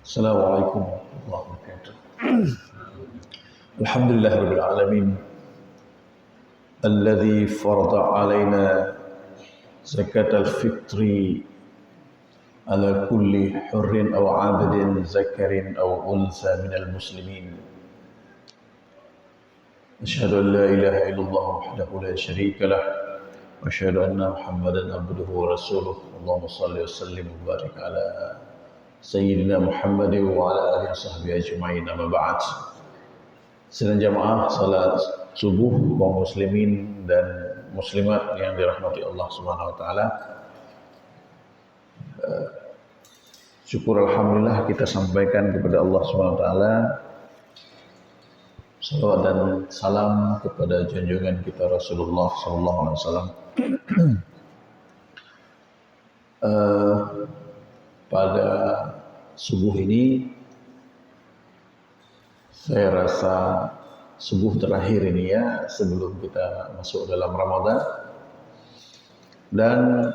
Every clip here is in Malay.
Assalamualaikum warahmatullahi wabarakatuh. Alhamdulillah rabbil alamin alladzi farada alaina zakat al-fitri ala kulli hurrin aw 'abdin zakarin aw unsa minal muslimin. Asyhadu an la ilaha illallah wahdahu la syarika lah wa asyhadu anna Muhammadan abduhu wa rasuluh. Allahumma shalli wa sallim wa barik ala Sayyidina Muhammad wa ala alihi wasahbihi ajma'in, amma ba'd. Sidang jamaah salat subuh kaum muslimin dan muslimat yang dirahmati Allah Subhanahu wa taala. Syukur alhamdulillah kita sampaikan kepada Allah Subhanahu wa taala salawat dan salam kepada junjungan kita Rasulullah sallallahu alaihi wasallam. Pada subuh ini saya rasa subuh terakhir ini ya sebelum kita masuk dalam Ramadan, dan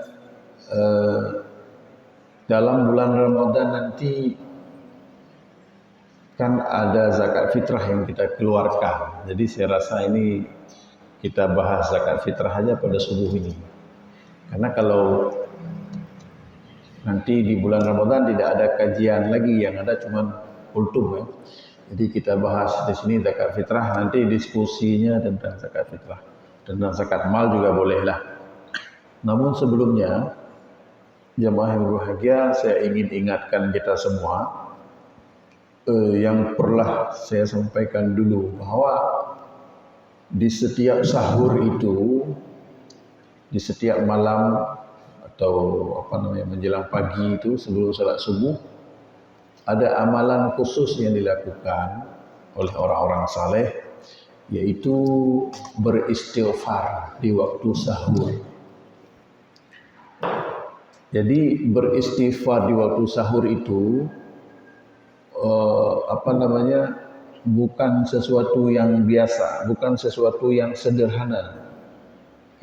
dalam bulan Ramadan nanti kan ada zakat fitrah yang kita keluarkan. Jadi saya rasa ini kita bahas zakat fitrah aja pada subuh ini, karena kalau nanti di bulan Ramadan tidak ada kajian lagi, yang ada cuma kultum ya. Jadi kita bahas di sini zakat fitrah, nanti diskusinya tentang zakat fitrah, tentang zakat mal juga bolehlah. Namun sebelumnya, jamaah yang berbahagia, saya ingin ingatkan kita semua yang pernah saya sampaikan dulu, bahwa di setiap sahur itu, di setiap malam atau menjelang pagi itu sebelum salat subuh, ada amalan khusus yang dilakukan oleh orang-orang saleh, yaitu beristighfar di waktu sahur. Jadi beristighfar di waktu sahur itu bukan sesuatu yang biasa, bukan sesuatu yang sederhana.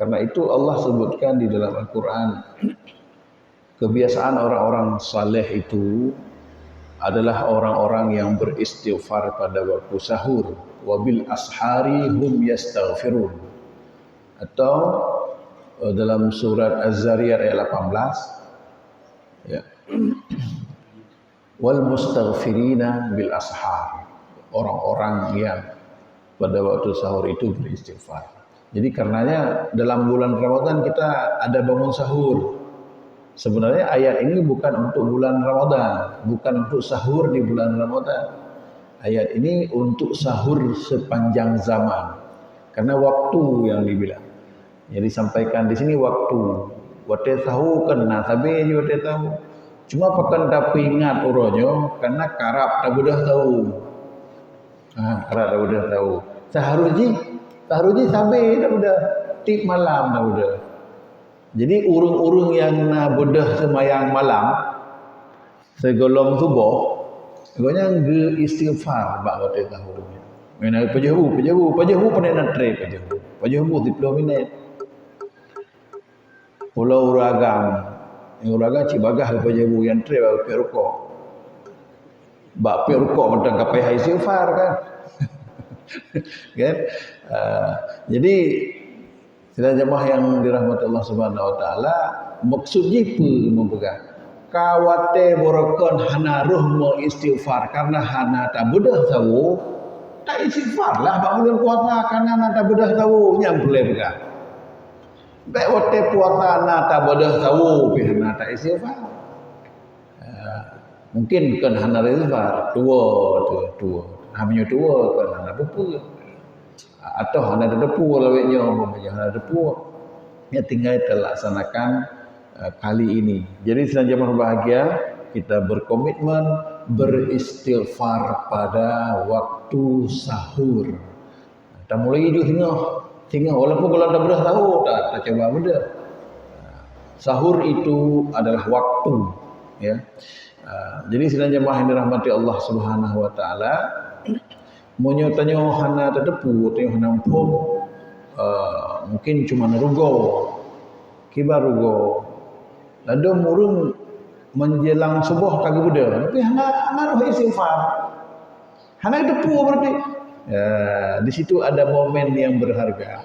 Karena itu Allah sebutkan di dalam Al-Quran, kebiasaan orang-orang saleh itu adalah orang-orang yang beristighfar pada waktu sahur. Wabil ashari hum yastaghfirun. Atau dalam surat Az-Zariyat ayat 18, ya, wal mustaghfirina bil ashar, orang-orang yang pada waktu sahur itu beristighfar. Jadi karenanya dalam bulan Ramadan kita ada bangun sahur. Sebenarnya ayat ini bukan untuk bulan Ramadan, bukan untuk sahur di bulan Ramadan. Ayat ini untuk sahur sepanjang zaman. Karena waktu yang dibilang. Jadi sampaikan di sini waktu. Wate tahu kena sabe je wate tahu. Cuma pakan tapi ingat uronyo karena karap tak mudah tahu. Karap tak mudah tahu. Taharuji sampai dah udah tip malam dah udah. Jadi urung-urung yang nak bedah semayang malam segolong subuh, agaknya ge istighfar bak waktu tahu. Mana pajahu pandai nak try pajahu 30 minit. Pulau Uragam, Cibagah pajahu yang try bak perukok. Bak perukok macam kapai istighfar kan. Kan? Jadi sidang jemaah yang dirahmati Allah Subhanahu wa taala, maksudnya apa mempegang kawate borokon hana roh mau istighfar karena hana tak bedah tahu, tak istighfar lah bak bulan puasa karena hana tak bedah tahu yang boleh pegang. Baik wate puasa hana tak bedah tahu pi hana tak istighfar. Mungkin kan hana istighfar tua. Hamnya tua kan hana apa. Atau hana depu laweknya hana depu. Ya tinggal terlaksanakan kali ini. Jadi sedang jemaah berbahagia, kita berkomitmen beristighfar pada waktu sahur. Kita mulai hidup tengah walaupun kalau anda bedah tahu tak coba bedah. Sahur itu adalah waktu, ya. Jadi sedang jemaah yang dirahmati Allah Subhanahu wa taala, monyo tanyo hana tedepu tanyo hana pom, mungkin cuma rugo kibar rugo lado murung menjelang subuh kagak buda. Tapi hana roh istighfar. Hana depu berarti. Ya, di situ ada momen yang berharga.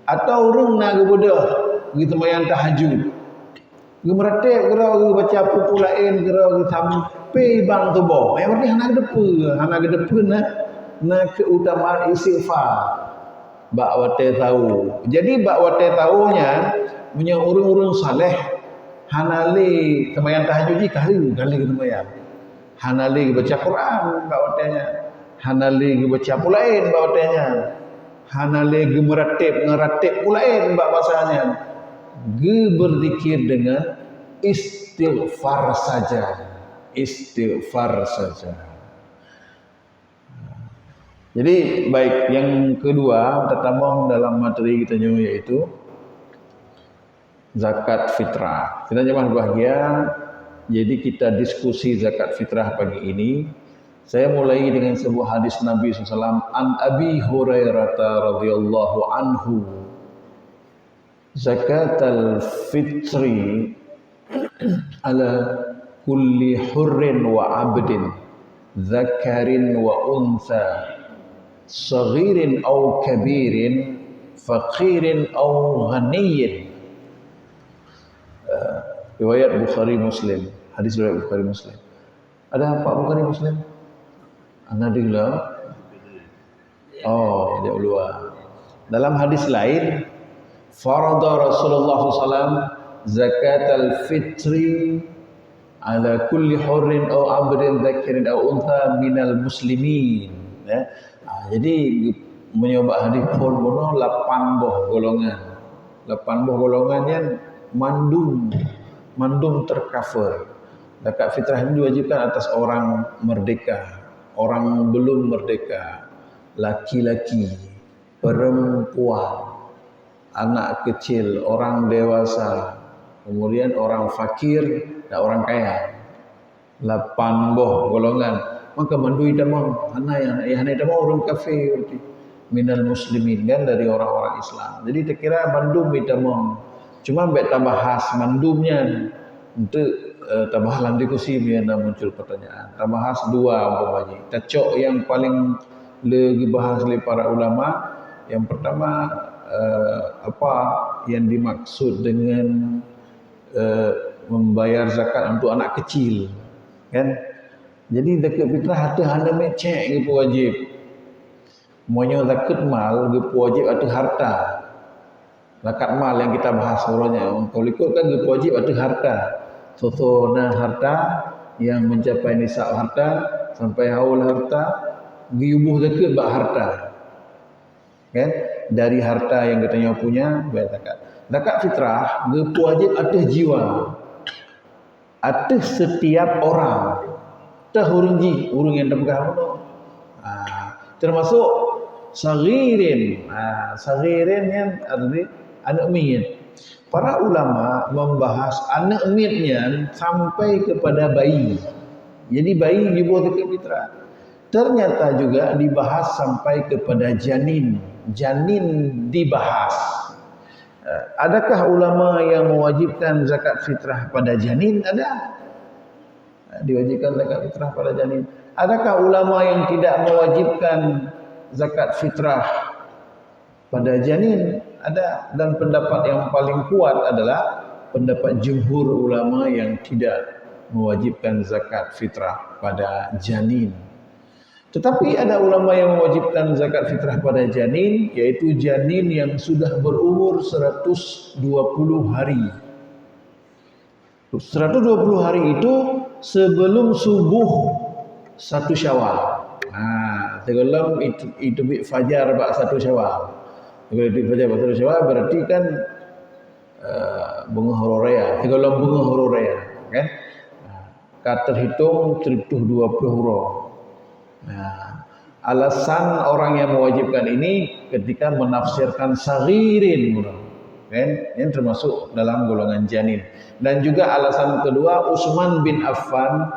Atau orang nak buda, gitu mayan tahajud. Gemerate gerau baca buku lain gerau sampai bang tubuh. Yang berarti hana depu na keutamaan istighfar. Bak wate tahu. Jadi bak wate tahunya punya urung-urung saleh hanali kemayan tahajud kali kemayan. Hanali baca Quran bak watenya. Hanali baca pulain bak watenya. Hanali ngeratib pulain bak bahasanya. Berzikir dengan istighfar saja. Istighfar saja. Jadi baik, yang kedua tertambah dalam materi kita yaitu zakat fitrah. Kita jemaah bahagia, jadi kita diskusi zakat fitrah pagi ini. Saya mulai dengan sebuah hadis Nabi SAW. An Abi Hurairah radhiyallahu anhu, zakatul fitri ala kulli hurrin wa abdin, zakarin wa untha, saghirin aw kabirin, faqirin aw ghaniyin. Riwayat Bukhari Muslim. Hadis riwayat Bukhari Muslim. Ada apa Bukhari Muslim? Anda dengar? Oh, dia ulua. Dalam hadis lain, farada Rasulullah SAW zakat al-fitri ala kulli hurrin aw abdin dzakarin aw untha minal muslimin. Ya. Jadi menyoba hadis pun bono 8 buah golongan. 8 buah golongan yang mandum tercover. Zakat fitrah ini diwajibkan atas orang merdeka, orang belum merdeka, laki-laki, perempuan, anak kecil, orang dewasa, kemudian orang fakir dan orang kaya. 8 buah golongan. Maka mandu idamang hana idamang orang kafir berarti minal muslimin kan, dari orang-orang Islam. Jadi tak kira mandum idamang. Cuma mbak tambah khas mandumnya untuk tambah dalam diskusi bila muncul pertanyaan. Tambah khas 2 umpamanya. Tacok yang paling lagi bahas oleh para ulama. Yang pertama apa yang dimaksud dengan membayar zakat untuk anak kecil, kan? Jadi zakat fitrah hata hana mecek gitu wajib. Monya zakat mal gitu wajib atau harta. Zakat mal yang kita bahas orangnya. Kalau ikut kan gitu wajib atau harta. Contohnya harta yang mencapai nisab harta sampai haul harta, giubuh zakat bak harta. Kan? Dari harta yang katanya punya bayar zakat. Zakat fitrah gitu wajib atas jiwa. Atas setiap orang. Urung yang terpegang itu. Termasuk saghirin. Saghirin yang arti anak miyat. Para ulama membahas anak miyatnya sampai kepada bayi. Jadi bayi dibuat zakat fitrah. Ternyata juga dibahas sampai kepada janin. Janin dibahas. Adakah ulama yang mewajibkan zakat fitrah pada janin? Ada. Diwajibkan zakat fitrah pada janin. Adakah ulama yang tidak mewajibkan zakat fitrah pada janin? Ada. Dan pendapat yang paling kuat adalah pendapat jumhur ulama yang tidak mewajibkan zakat fitrah pada janin. Tetapi ada ulama yang mewajibkan zakat fitrah pada janin, yaitu janin yang sudah berumur 120 hari. 120 hari itu sebelum subuh 1 Syawal. Sebelum itu fajar bak 1 Syawal. Kalau itu fajar bak 1 Syawal berarti kan bunga huru raya. Sebelum bunga huru raya, kan? Terhitung 120 huru. Alasan orang yang mewajibkan ini ketika menafsirkan saghirin, kan? Yang termasuk dalam golongan janin. Dan juga alasan kedua, Utsman bin Affan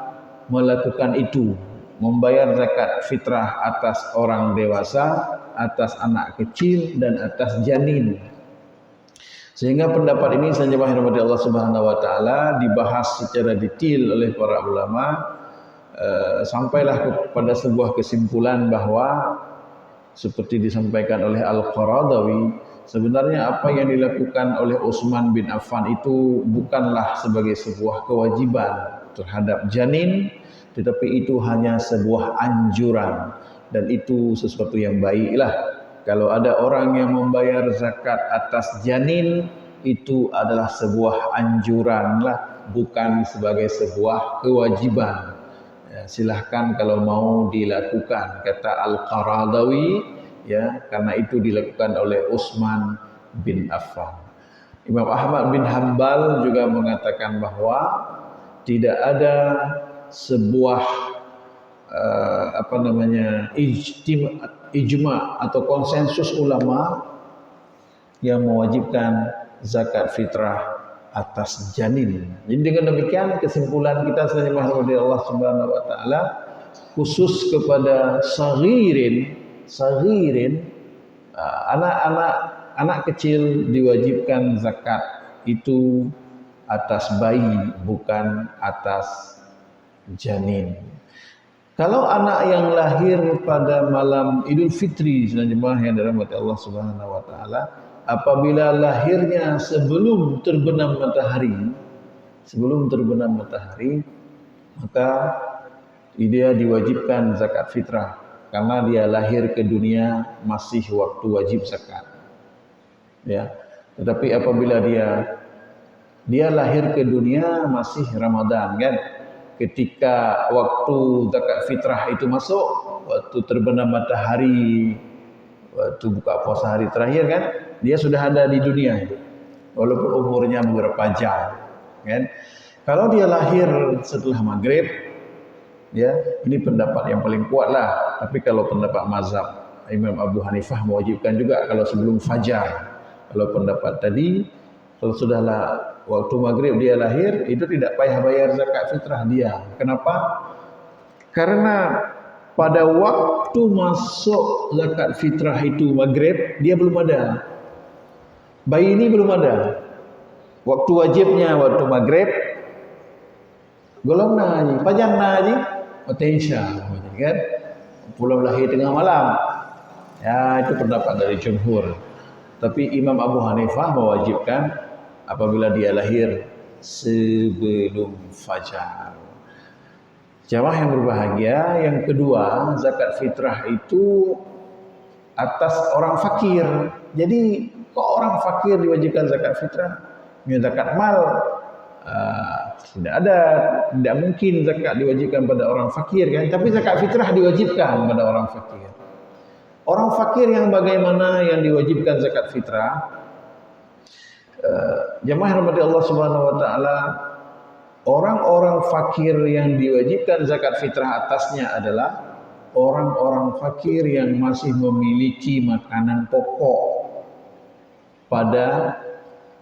melakukan itu, membayar zakat fitrah atas orang dewasa, atas anak kecil dan atas janin. Sehingga pendapat ini saja rahmati Allah Subhanahu wa taala dibahas secara detail oleh para ulama, sampailah kepada sebuah kesimpulan bahwa seperti disampaikan oleh Al-Qaradawi, sebenarnya apa yang dilakukan oleh Utsman bin Affan itu bukanlah sebagai sebuah kewajiban terhadap janin, tetapi itu hanya sebuah anjuran, dan itu sesuatu yang baiklah. Kalau ada orang yang membayar zakat atas janin, itu adalah sebuah anjuran lah, bukan sebagai sebuah kewajiban. Ya, silahkan kalau mau dilakukan, kata Al-Qaradawi, ya, karena itu dilakukan oleh Utsman bin Affan. Imam Ahmad bin Hanbal juga mengatakan bahwa tidak ada sebuah ijma atau konsensus ulama yang mewajibkan zakat fitrah atas janin. Jadi dengan demikian kesimpulan kita selanjutnya dari Allah Subhanahu wa taala khusus kepada saghirin anak kecil diwajibkan zakat itu atas bayi, bukan atas janin. Kalau anak yang lahir pada malam Idul Fitri, jemaah yang dirahmati Allah Subhanahu wa taala, apabila lahirnya sebelum terbenam matahari, maka dia diwajibkan zakat fitrah karena dia lahir ke dunia masih waktu wajib zakat. Ya. Tetapi apabila dia lahir ke dunia masih Ramadan, kan? Ketika waktu zakat fitrah itu masuk, waktu terbenam matahari, waktu buka puasa hari terakhir, kan, dia sudah ada di dunia itu, walaupun umurnya beberapa jam, kan. Kalau dia lahir setelah maghrib, ya, ini pendapat yang paling kuat lah. Tapi kalau pendapat mazhab Imam Abu Hanifah mewajibkan juga kalau sebelum fajar. Kalau pendapat tadi, kalau sudahlah waktu maghrib dia lahir, itu tidak payah bayar zakat fitrah dia. Kenapa? Karena pada waktu masuk zakat fitrah itu maghrib, dia belum ada. Bayi ini belum ada. Waktu wajibnya waktu maghrib, golong na aja, pajan na aja, potential, kan? Pulau lahir tengah malam. Ya, itu pendapat dari jumhur. Tapi Imam Abu Hanifah mewajibkan apabila dia lahir sebelum fajar. Jamaah yang berbahagia, yang kedua, zakat fitrah itu atas orang fakir. Jadi kok orang fakir diwajibkan zakat fitrah? Zakat mal tidak mungkin zakat diwajibkan pada orang fakir, kan? Tapi zakat fitrah diwajibkan pada orang fakir. Orang fakir yang bagaimana yang diwajibkan zakat fitrah? Jemaah rahmati Allah Subhanahu wa taala, orang-orang fakir yang diwajibkan zakat fitrah atasnya adalah orang-orang fakir yang masih memiliki makanan pokok pada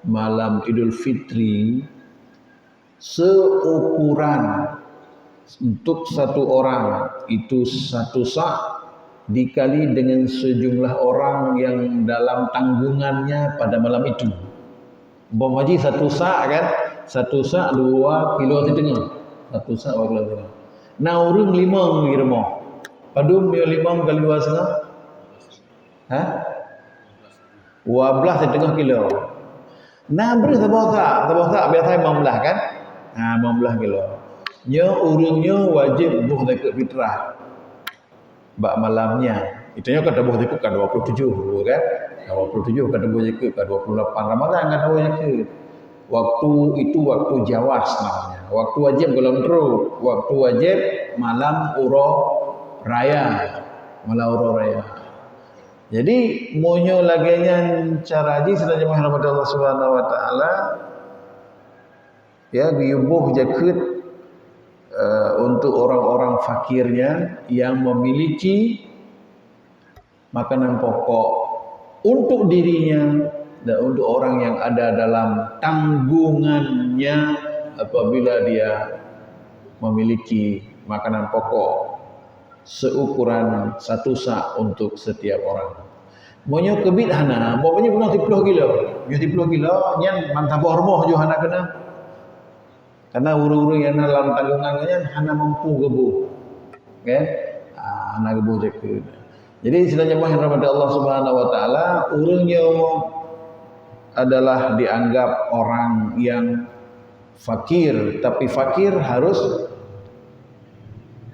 malam Idul Fitri seukuran untuk satu orang itu satu sak dikali dengan sejumlah orang yang dalam tanggungannya pada malam itu. Bom haji satu sak, kan? Satu sak 2 kilo setengah. Satu sak 2 kilo setengah. Nah, urung 5 di rumah. Padum 5 kali 2 setengah. Hah? 12 setengah kilo. Nah, beri sabah sak biasa 15, kan? Nah, 15 kilo. Nya urungnya wajib buh zakat fitrah. Bak malamnya. Itunya kata buh zakat kan 27, kan? 27 kata buh zakat kan 28 Ramadan kata buh zakat. Waktu itu waktu jawas namanya. Waktu wajib golong teruk. Waktu wajib malam uro raya. Malam uro raya. Jadi monyo lagenya cara haji sedang jemaah rahmat Allah Subhanahu wa taala, ya, diubuh zakat untuk orang-orang fakirnya yang memiliki makanan pokok untuk dirinya dan untuk orang yang ada dalam tanggungannya apabila dia memiliki makanan pokok seukuran satu sak untuk setiap orang. Monyo kebit hana, pokoknya punah 30 kilo. Yo 30 kilo nyen mantap hormoh jo hana kena. Karena uru-uru yang dalam tanggungannya hana mampu gebu. Kan? Hana gebu jeke. Jadi istilahnya yang rahmat Allah Subhanahu wa taala, urungnya adalah dianggap orang yang fakir, tapi fakir harus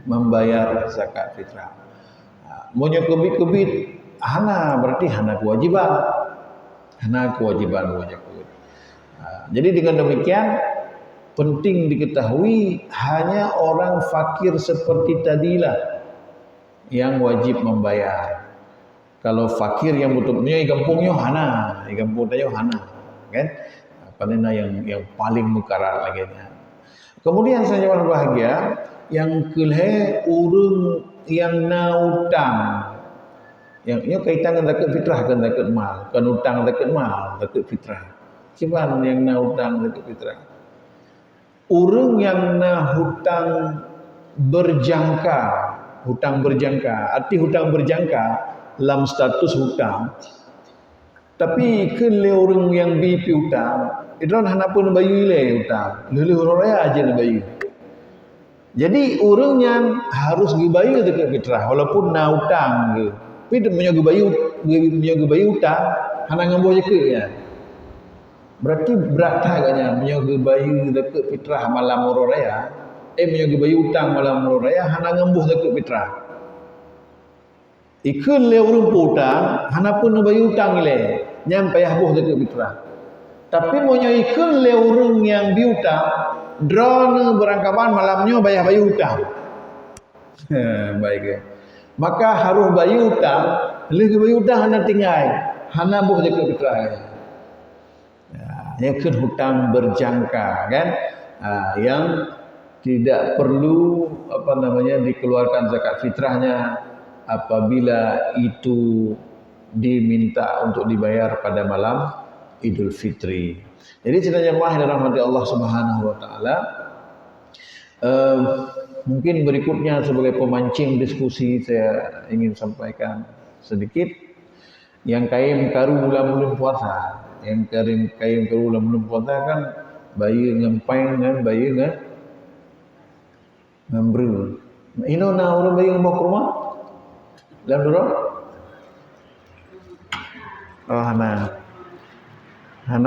membayar zakat fitrah. Monyo kebit-kebit hana berarti hana kewajiban. Hana kewajiban wajib. Jadi dengan demikian penting diketahui hanya orang fakir seperti tadilah yang wajib membayar. Kalau fakir yang betul-betulnya kampungnya hana, di kampung tayo hana, kan? Panena yang paling mukarat lagi. Kemudian saya berbahagia yang kelih urung yang nautang. Yang ini kaitan dengan zakat fitrah kan zakat mal, kan utang zakat mal, zakat fitrah. Cuman yang na utang zakat fitrah. Urang yang na hutang berjangka, arti hutang berjangka dalam status hutang. Tapi ke le orang yang BP hutang, itu hana pun bayu le hutang, lele raya aja na bayu. Jadi orang yang harus dibayu zakat fitrah walaupun na hutang ke. Tapi dia punya gebayu utang, hana ngambo je ke ya. Berarti berat agaknya punya gebayu zakat fitrah malam murah raya. Punya gebayu utang malam murah raya, hana ngambo zakat fitrah. Ikun le urung utang, hana pun gebayu utang le, nyampai habis zakat fitrah. Tapi punya ikun le urung yang biutang, drone berangkapan malamnya bayar bayu utang. Baik ya. Maka harus bayu utang, lagi bayu utang hana tinggal, hana buh zakat fitrah. Ya, kan hutang berjangka kan, yang tidak perlu dikeluarkan zakat fitrahnya apabila itu diminta untuk dibayar pada malam Idul Fitri. Jadi ceritanya yang dirahmati Allah Subhanahu wa taala. Mungkin berikutnya sebagai pemancing diskusi saya ingin sampaikan sedikit yang kaim karu bulan puasa. Yang kaim karu bulan puasa kan bayi ngempeng kan bayi ngambru. Ino na orang bayi ngembok rumah? Dalam dulu? Oh hana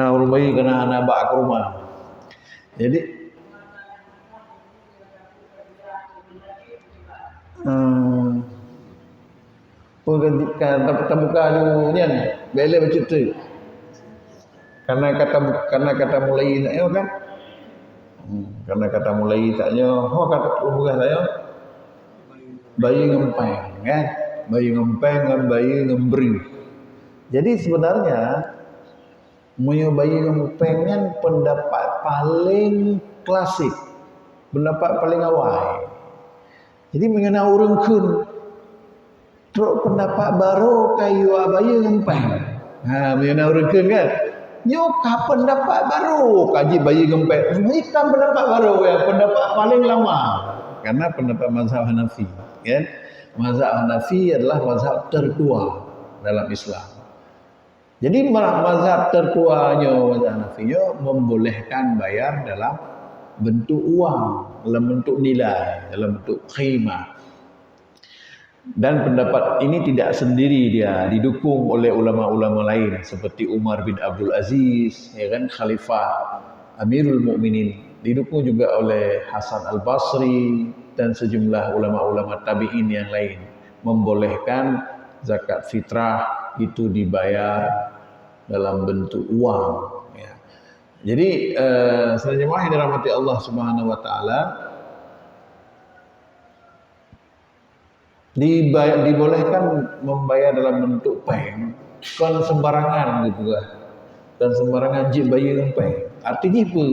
orang bayi kena hana bak ke rumah. Jadi kata muka nyan bele macam tu. Karena kata mulai saya kan. Karena kata mulai saya, kata bukan saya bayi ngempeng kan. Bayi ngempeng dan bayi ngemberi. Jadi sebenarnya bayi ngempeng kan pendapat paling klasik. Pendapat paling awal. Jadi mengenai urang kun truk pendapat baru kayu bayi ngempeng. Mengenai urang kun kan. Nyoka pendapat baru kaji bayi ngempeng. Hitam pendapat baru ya, pendapat paling lama. Karena pendapat mazhab Hanafi, kan? Mazhab Hanafi adalah mazhab tertua dalam Islam. Jadi mazhab tertuanya mazhab Hanafi membolehkan bayar dalam bentuk uang, dalam bentuk nilai, dalam bentuk khimah. Dan pendapat ini tidak sendiri, dia didukung oleh ulama-ulama lain seperti Umar bin Abdul Aziz, ya kan, Khalifah Amirul Mukminin, didukung juga oleh Hasan Al-Basri dan sejumlah ulama-ulama tabi'in yang lain membolehkan zakat fitrah itu dibayar dalam bentuk uang. Ya. Jadi selanjutnya yang dirahmati Allah Subhanahu wa taala, dibolehkan membayar dalam bentuk peng, kan sembarangan gitu kan, dan sembarangan jib bayi peng. Artinya apa?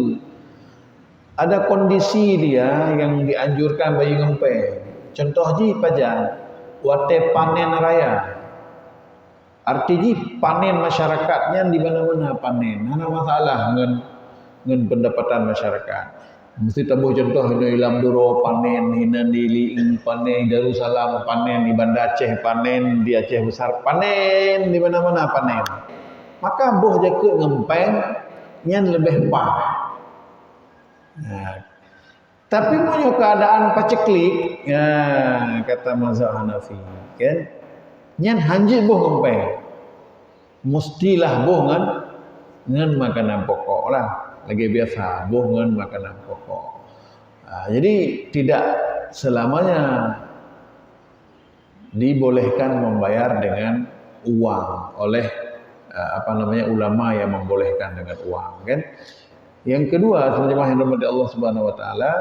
Ada kondisi dia yang dianjurkan bayi ngempeng. Contoh ji pajan, wate panen raya. Artinya panen masyarakatnya di mana-mana panen. Mana masalah dengan pendapatan masyarakat. Mesti tabuh contoh hina Ilam Duro panen, hina di Liing panen, Darussalam panen, di Banda Aceh panen, di Aceh Besar panen, di mana-mana panen. Maka boh jakut ngempeng nyan lebih pah. Nah, tapi punya keadaan paceklik, ya, kata mazhab Hanafi, kan? Nyan hanji boh ngempeng. Mestilah boh ngan makanan pokok lah. Lagi biasa boh ngan makanan pokok. Jadi tidak selamanya dibolehkan membayar dengan uang oleh ulama yang membolehkan dengan uang, kan? Yang kedua, terjemah yang dirahmati Allah Subhanahu wa taala,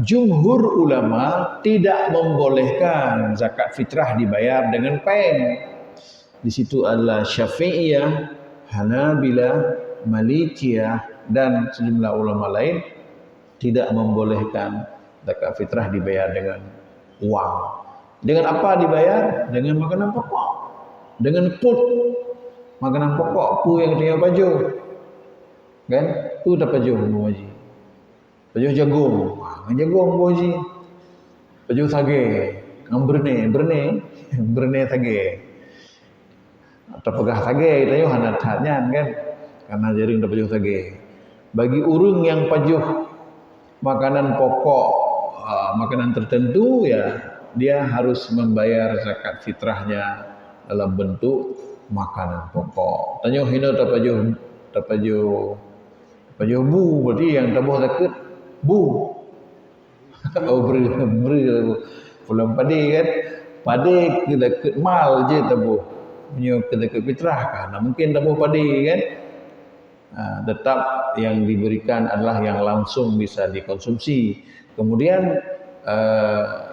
jumhur ulama tidak membolehkan zakat fitrah dibayar dengan pen. Di situ adalah Syafi'iyah, Hanabilah, Malikiyah dan sejumlah ulama lain tidak membolehkan zakat fitrah dibayar dengan uang. Dengan apa dibayar? Dengan makanan pokok. Dengan put. Makanan pokok pu yang dia baju. Kan? Tu dah baju Bu Haji. Baju jagung. Jagung Bu Haji. Baju sage. Brene sage. Atau pegah sage kita yo hanat-hatnya kan. Karena jaring dah baju sage. Bagi urang yang pajuh makanan pokok, makanan tertentu, ya dia harus membayar zakat fitrahnya dalam bentuk makanan pokok. Tanya hina tapajuh bu, berarti yang tabuh zakat bu. Oh beri pulang padi kan. Padi zakat mal je tabuh. Punya zakat fitrah kan. Mungkin tabuh padi kan. Tetap yang diberikan adalah yang langsung bisa dikonsumsi. Kemudian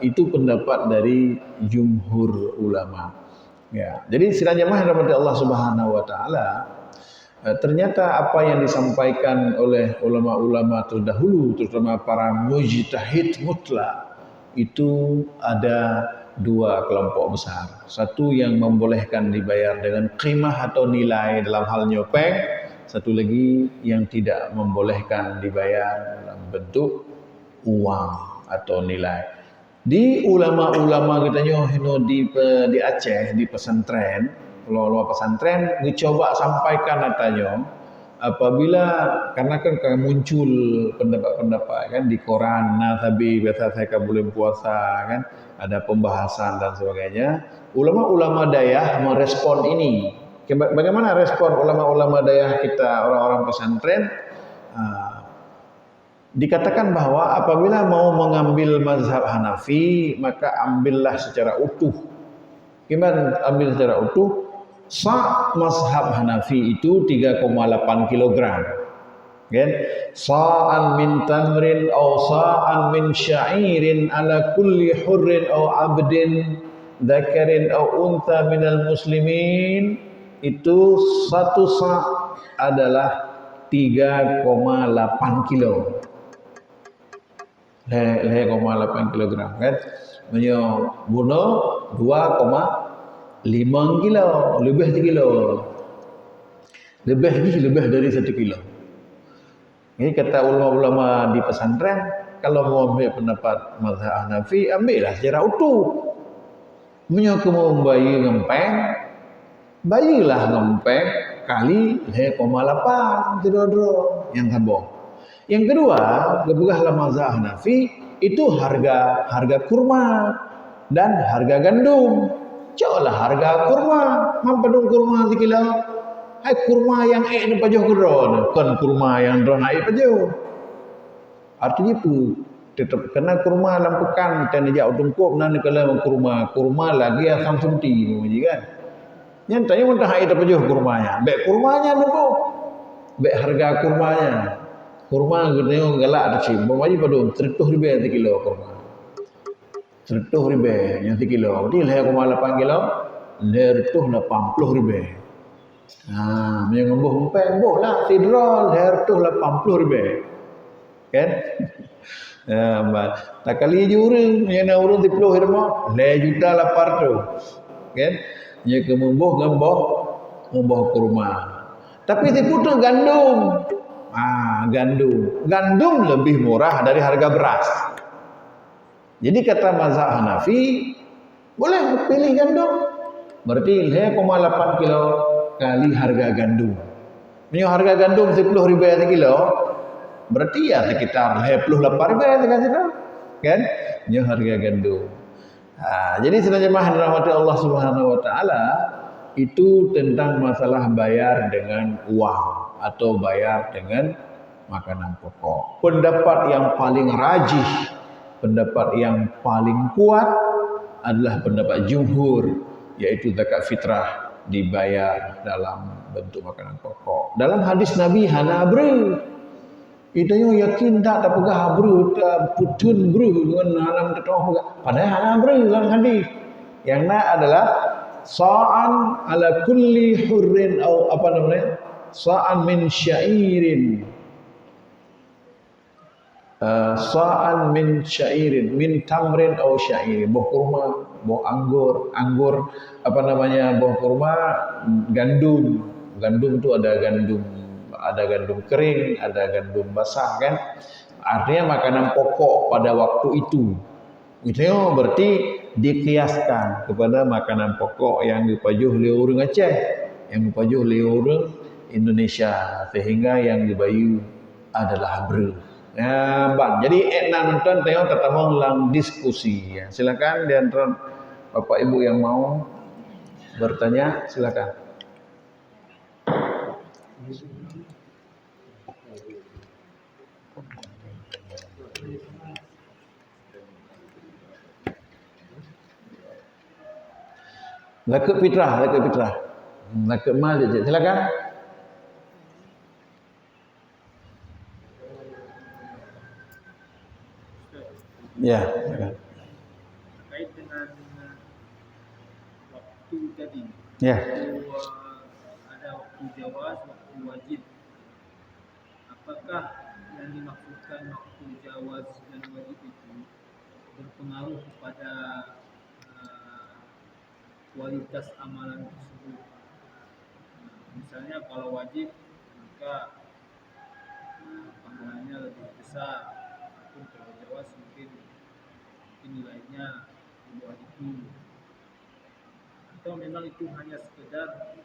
itu pendapat dari jumhur ulama. Ya, jadi sidang jamaah yang dirahmati Allah Subhanahu wa taala, ternyata apa yang disampaikan oleh ulama-ulama terdahulu, terutama para mujtahid mutlak, itu ada dua kelompok besar. Satu yang membolehkan dibayar dengan qimah atau nilai dalam hal nyopeng, satu lagi yang tidak membolehkan dibayar dalam bentuk uang atau nilai. Di ulama-ulama katanya di Aceh, di pesantren, ulama pesantren dicoba sampaikan katanya apabila karena kan muncul pendapat-pendapat kan di koran, tapi biasa saya bulan puasa kan ada pembahasan dan sebagainya. Ulama-ulama dayah merespon ini. Bagaimana respon ulama-ulama dayah kita, orang-orang pesantren? Dikatakan bahwa apabila mau mengambil mazhab Hanafi, maka ambillah secara utuh. Gimana ambil secara utuh? Sa' mazhab Hanafi itu 3,8 kg. Kan? Sa'an min tamrin aw sa'an min sya'irin ala kulli hurrin aw abdin dzakarin aw untha minal muslimin. Itu satu sa' adalah 3,8 kilo. 0,8 kg kan. Menyo bunuh 2,5 kilo, lebih 1 kilo. Lebih dari 1 kilo. Ini kata ulama-ulama di pesantren, kalau mau ambil pendapat mazhab Hanafi, ambillah secara utuh. Menyo kamu bayi ngempeng, bayilah ngempeng kali 0,8 kilo yang tambah. Yang kedua, gebegahlah mazhab Hanafi itu harga kurma dan harga gandum. Cobalah harga kurma, mampadung kurma 1 kilo. Hai kurma yang ni pajuh kedron, kan kurma yang dron naik pajuh. Artinya itu tetap kena kurma dalam pekan kita ni jauh tungkup nan kalau kurma lagi asam sunti kan. Yang tanya mentah air pajuh kurmanya. Baik kurmanya nunggu. Baik harga kurmanya. Kurma kita galak tu bawa aja pada 300,000 kilo kurma. 300,000 yang 1 kilo. Jadi 0,8 kilo 280,000. Yang ngembuh empeng boh lah sidrol 280,000. Kan? Tak kali jurang yang nak urang 10 irma 2,800,000. Kan? Yang kemumbuh ngembuh kurma. Tapi diputus gandum. Gandum. Gandum lebih murah dari harga beras. Jadi kata mazhab Hanafi, boleh pilih gandum. Berarti 0,8 kilo kali harga gandum. Punya harga gandum 10.000 kilo, berarti ya sekitar 28.000 kan? Punya harga gandum. Jadi sebenarnya rahmati Allah Subhanahu wa taala itu tentang masalah bayar dengan uang atau bayar dengan makanan pokok. Pendapat yang paling rajih, pendapat yang paling kuat adalah pendapat jumhur, yaitu zakat fitrah dibayar dalam bentuk makanan pokok. Dalam hadis Nabi hana bru, itu yang yakin tak pegah bru, tak putun bru dengan hanam tetong pegah. Padahal hana bru dalam hadis. Yang nak adalah sa'an ala kulli hurrin atau apa namanya? Sa'an min syairin. Sa'an min syairin, min tamrin atau syairin. Buah kurma, buah anggur apa namanya? Buah kurma, gandum. Gandum itu ada gandum kering, ada gandum basah kan. Artinya makanan pokok pada waktu itu. Itu berarti dikiaskan kepada makanan pokok yang dipajuh oleh orang Aceh, yang dipajuh oleh orang Indonesia, sehingga yang dibayu adalah bre. Jadi nonton tengok tertamu dalam diskusi. Silakan di antara Bapak Ibu yang mau bertanya, silakan. Zakat fitrah. Zakat mal je. Silakan. Ya, silakan. Terkait dengan waktu tadi. Ya. Ada waktu jawaz, waktu wajib. Apakah yang dimaksudkan waktu jawaz dan wajib itu berpengaruh kepada kualitas amalan tersebut? Misalnya kalau wajib maka pahalanya lebih besar, ataupun kalau jawaz mungkin nilainya di bawah itu, atau memang itu hanya sekedar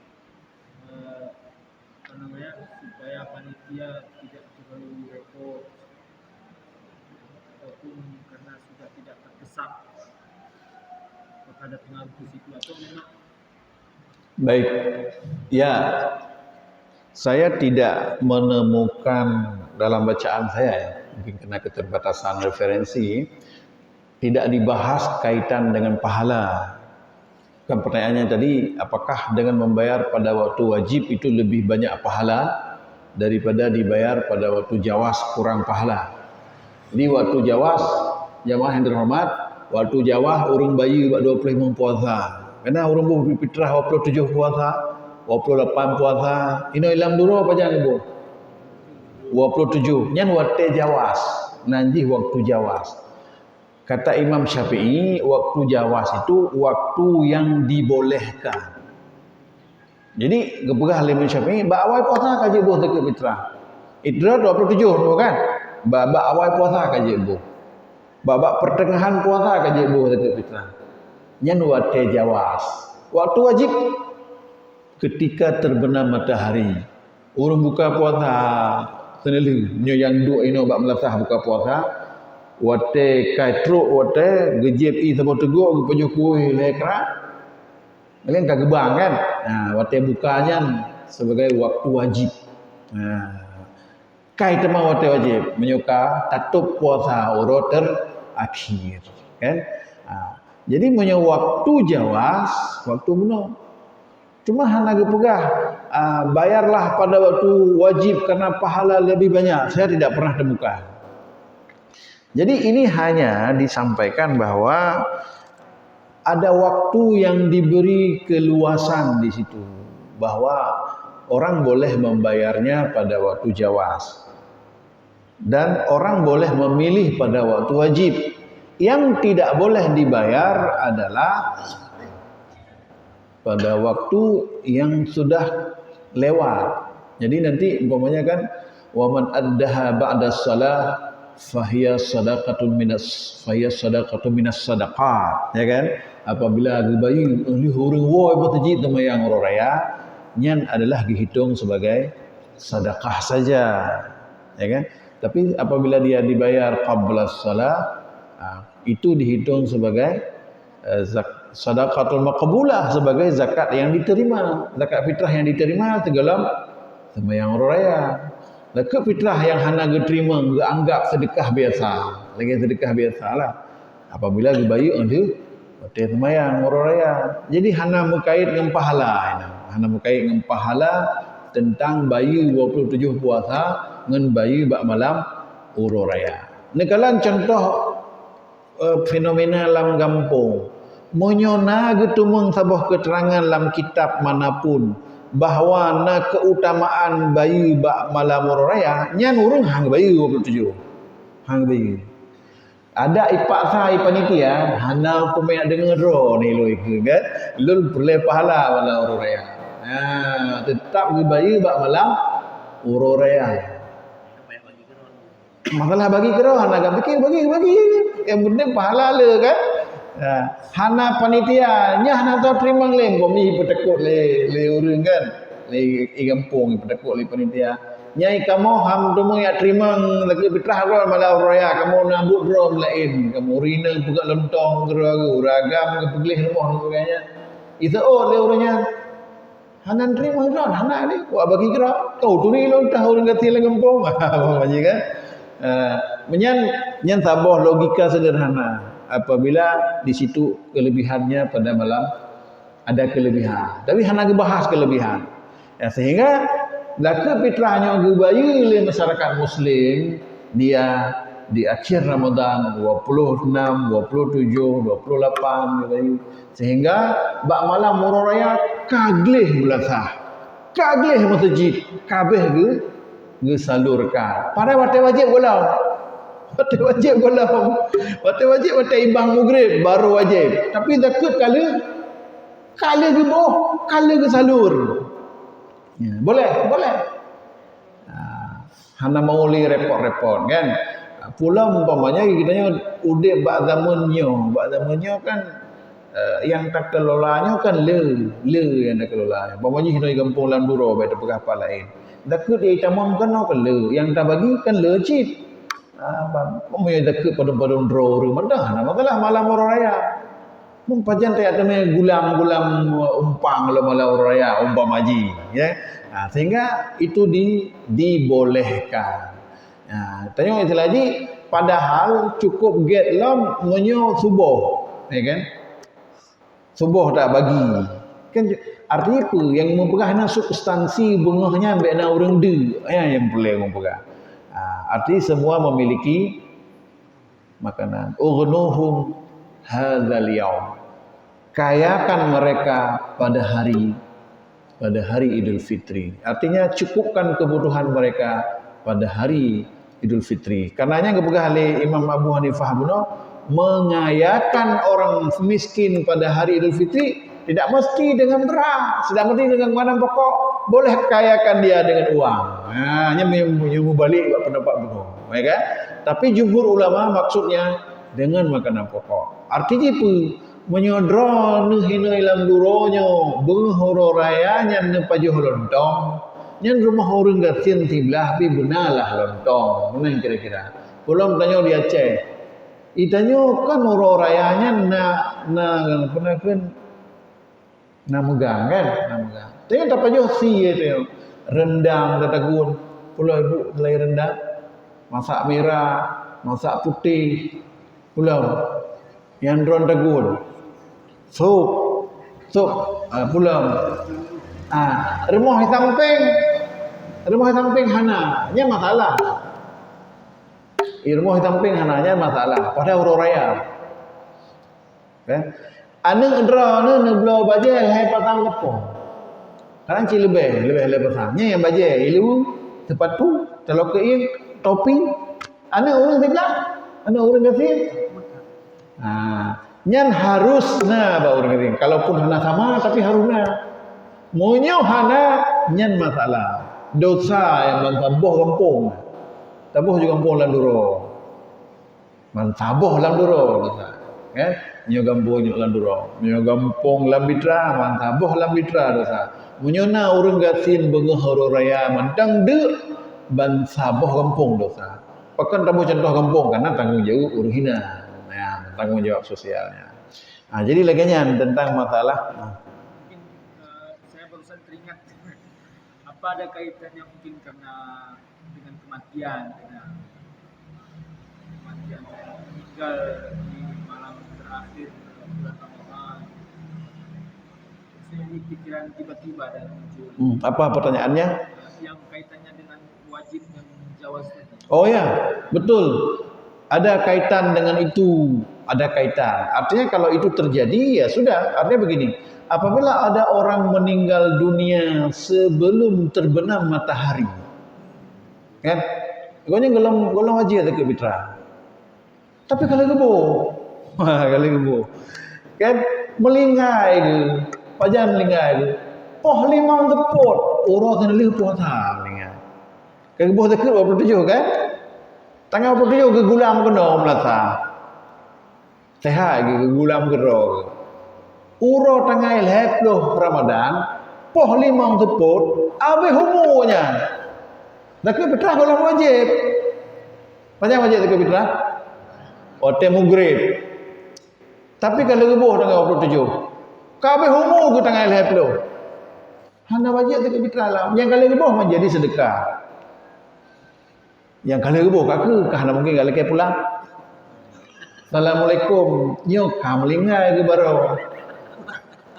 supaya panitia tidak terlalu repot, ataupun karena sudah tidak terdesak kepada pengaruh di situ, atau memang baik. Ya, saya tidak menemukan dalam bacaan saya, mungkin karena keterbatasan referensi, tidak dibahas kaitan dengan pahala. Kan pertanyaannya tadi, apakah dengan membayar pada waktu wajib itu lebih banyak pahala daripada dibayar pada waktu jawaz kurang pahala? Jadi waktu jawaz, jamaah yang terhormat, waktu jawaz orang bayi buat 25 puasa. Karena orang berfitrah 27 puasa, 28 puasa. Ini ilang dulu apa jangan ibu? 27. Nyan waktu jawaz. Nanti waktu jawaz. Kata Imam Syafi'i, waktu jawaz itu waktu yang dibolehkan. Jadi kepegah Imam Syafi'i, bak awal puasa kaji ibu zakat fitrah. Idra 27 tu kan? Bak awal puasa kaji ibu. Bak pertengahan puasa kaji ibu zakat fitrah. Nyan waktu jawaz. Waktu wajib ketika terbenam matahari. Orang buka puasa seneli nyo yang duk ino bak melasah buka puasa. Wate kaitruk wate gejep i sabo teguk pejuh kuih lekra. Kalian tak gebang kan? Wate bukanya sebagai waktu wajib. Kai tema wate wajib menyuka tatup puasa urut terakhir kan? Jadi punya waktu jawaz, waktu benar. Cuma hanya pegah bayarlah pada waktu wajib karena pahala lebih banyak. Saya tidak pernah temukan. Jadi ini hanya disampaikan bahwa ada waktu yang diberi keluasan di situ, bahwa orang boleh membayarnya pada waktu jawaz dan orang boleh memilih pada waktu wajib. Yang tidak boleh dibayar adalah pada waktu yang sudah lewat. Jadi nanti umpamanya kan wa man addaha ba'da salah fahiya sadaqatun minas sadaqat, ya kan? Apabila gebayu ahli hurung woi bertajid temayang orang raya, nyan adalah dihitung sebagai sedekah saja, ya kan? Tapi apabila dia dibayar qabla salah, itu dihitung sebagai sedekatul maqbulah, sebagai zakat yang diterima, zakat fitrah yang diterima tegalam temayang orang raya. Zakat fitrah yang hana diterima anggap sedekah biasa, lagi sedekah biasalah. Apabila gebayu ahli hotel temayang orang raya. Jadi hana mukait dengan pahala, hana mukait dengan pahala tentang bayi 27 puasa dengan bayi bak malam uro raya. Nekalan contoh fenomena lam kampung. Menyona getumung sabah keterangan lam kitab manapun bahawa na keutamaan bayi bak malam uro raya, nyan urung hang bayi 27. Hang bayi. Ada ipak sai panitia, hana pemain dengar ro ni lo ikut kan. Lul boleh pahala malam uro raya. Tetap bayi bak malam uro raya. Masalah bagi kero hana kan fikir bagi. Yang penting pahala le kan. Hana panitia nya hana tahu terima lem bomi petekut le urang kan. Le igampung petekut le panitia. Nyai kamu ham temu ya terima lagi fitrah ro malam uro raya, kamu nambut ro lain, kamu rina buka lontong kero ragam ke peglih rumah sebagainya. Itu le urangnya. Hanan terima ron, hana ni, buat bagi kira. Kau tu ni lon tahu orang kata lang kampung, macam kan? Menyan tabah logika sederhana. Apabila di situ kelebihannya pada malam ada kelebihan, tapi hana bahas kelebihan. Ya, sehingga zakat fitrahnya gebayu oleh masyarakat Muslim dia di akhir Ramadan 26, 27, 28 gebayu. Sehingga bak malam uro raya kagleh belasah. Kagleh masjid kabeh ge salurkan. Pada waktu wajib golau. Waktu wajib golau. Waktu wajib waktu imbang maghrib baru wajib. Tapi zakat kala ge boh, kala ge salur. Ya, boleh. Hana mau li repot-repot kan. Pula umpamanya kitanya udip bak zamannya kan yang tak kelolanya kan le yang tak kelola. Umpamanya hinoi kampung Landuro bai tepegah apa lain. Zakat dia camon kan le, yang tak bagi kan le cip. Umpamanya zakat pada ro rumah dah masalah malam orang raya. Mumpajan tak ada gulam umpang malam orang raya umpam haji ya. Sehingga itu dibolehkan. Tanya itu lagi, padahal cukup get lam menyo subuh, ya kan? Subuh tak bagi. Kan artinya apa? Yang mempegang substansi bungahnya ambek na orang de, yang boleh mempegang. Arti semua memiliki makanan. Ughnuhum hadzal yaum. Kayakan mereka pada hari Idul Fitri. Artinya cukupkan kebutuhan mereka pada hari Idul Fitri. Karenanya kepegah oleh Imam Abu Hanifah mengayakan orang miskin pada hari Idul Fitri tidak mesti dengan beras, tidak mesti dengan makanan pokok, boleh kayakan dia dengan uang. Hanya balik buat pendapat bunuh, ya kan? Tapi jumhur ulama maksudnya dengan makanan pokok. Artinya apa? Menyodro hina ilam duronyo benghoro rayanya nepajuh lontong nyan rumah orang gatin tiblah pi benalah lontong mana kira-kira belum tanya dia Aceh itanyo kan oro rayanya na pernah kan na megang tanya tapajuh si itu rendang tatagun pula ibu selai rendang masak merah masak putih pula yang ron tagun sup pulang rumah samping hana nya masalah rumah samping hana nya masalah pada uro raya kan ane ndra ne blo baje hai patang kepong kan ci lebih pasangnya yang baje ilu sepatu telokein topi ane orang sebelah ane orang kasih nyan harusna ba orang kata kalaupun hana sama tapi harusna monyo hana nyan masalah dosa yang mentabuh kampung. Tabuh juga kampung landuro. Mantabuh landuro dosa. Kan? Nyo kampung landuro. Nyo kampung lambitra, mantabuh lambitra dosa. Menyona urang gasin bengah raya mantang de ban sabuh kampung dosa. Pakan tabuh contoh kampung karena tanggung jawab urang hina. Nah, tanggung jawab sosialnya. Nah, jadi laginya tentang masalah Mungkin saya barusan teringat apa ada kaitannya mungkin karena dengan kematian, dengan kematian saya meninggal di malam terakhir bulan Ramadan. Saya ini pikiran tiba-tiba dan muncul apa pertanyaannya? yang kaitannya dengan wajib yang jawaz tadi. Oh ya, betul. Ada kaitan dengan itu, ada kaitan. Artinya kalau itu terjadi ya sudah. Artinya begini, apabila ada orang meninggal dunia sebelum terbenam matahari, kan? Pokoknya golong aja ada kebitra. Tapi kalau gebo, kalau gebo, kan melingai tu, pajan melingai tu. Poh limang tepot, orang kena lih puasa melingai. Kalau gebo tak kira 27 kan? Tanggal 27 ke gulam kena melata. Sehat ke gulam kena. Uro tanggal 10 Ramadan, poh limang teput, habis humunya. Dak fitrah golong wajib. Macam wajib dak fitrah? Ote mugrib. Tapi kalau gebuh tanggal 27, kabeh humu ke tanggal 10. Hana wajib dak fitrah lah. Yang kalau gebuh menjadi sedekah. Yang kalau gebuh kaku kahana mungkin kalau ke pulang. Assalamualaikum. Nyo kam lingai ke baro.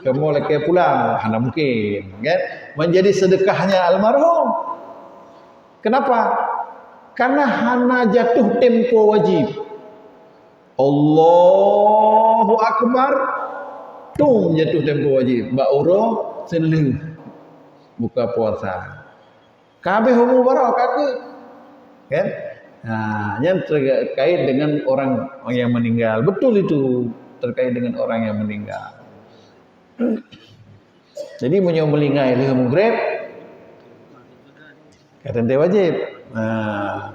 Kamu leke pulang, hana mungkin, kan? Menjadi sedekahnya almarhum. Kenapa? Karena hana jatuh tempo wajib. Allahu Akbar. Tung jatuh tempo wajib. Mbak Uro senlih buka puasa. Kabeh humu baro kaku. Kan? Nah, yang terkait dengan orang yang meninggal. Betul itu terkait dengan orang yang meninggal. Jadi menyo melingai leh mugrib kata ente wajib. Nah,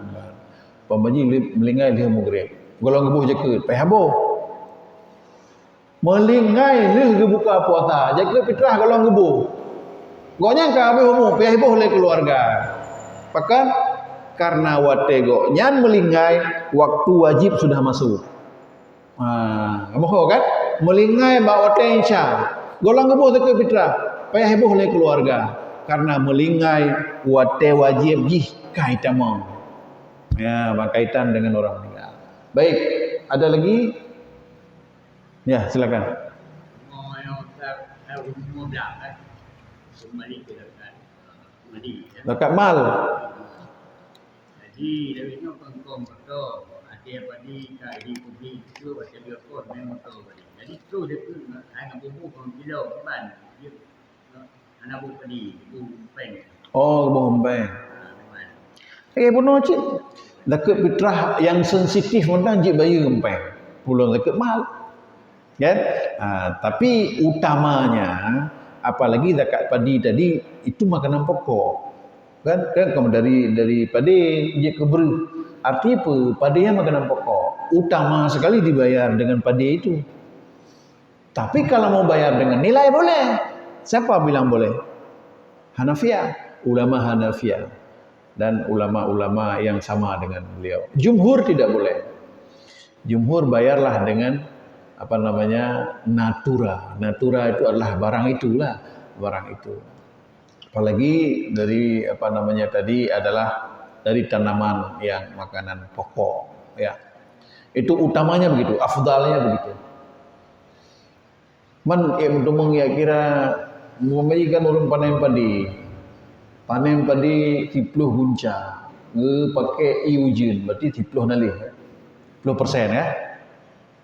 pemaji melingai leh mugrib. Golong gebuh jekut, pai habuh. Melingai leh buka puasa, jekut fitrah golong gebuh. Goknya ka habis umum, pai habuh le keluarga. Pakan karena wate goknya melingai waktu wajib sudah masuk. Kamu kan? Melingai bawa wate insya. Golong gebuh jekut fitrah. Payah heboh oleh keluarga karena melingai wate wajib jih kaitan ya berkaitan dengan orang meninggal. Baik, ada lagi? Ya, silakan. Zakat mal. Jadi dari itu pengkom betul. Ada padi kai di itu ada dia pun memang betul. Jadi tu dia tu hanya bubu kilo ban. Anak bubu padi bubu peng. Oh, bubu peng. Puno cik. Zakat fitrah yang sensitif mentang cik bayi gempeng. Pulang zakat mal. Kan? Tapi utamanya apalagi zakat padi tadi itu makanan pokok. Kan kamu dari padi je ke beri. Arti apa? Padi yang makanan pokok. Utama sekali dibayar dengan padi itu. Tapi kalau mau bayar dengan nilai boleh. Siapa bilang boleh? Hanafiyah, ulama Hanafiyah dan ulama-ulama yang sama dengan beliau. Jumhur tidak boleh. Jumhur bayarlah dengan apa namanya? Natura. Natura itu adalah barang itulah, barang itu. Apalagi dari apa namanya tadi adalah dari tanaman yang makanan pokok, ya. Itu utamanya begitu, afdalnya begitu. Man dumeng ya kira memberikan orang panen padi 10 gunca, pakai iujin berarti 10 nalih, 10% ya.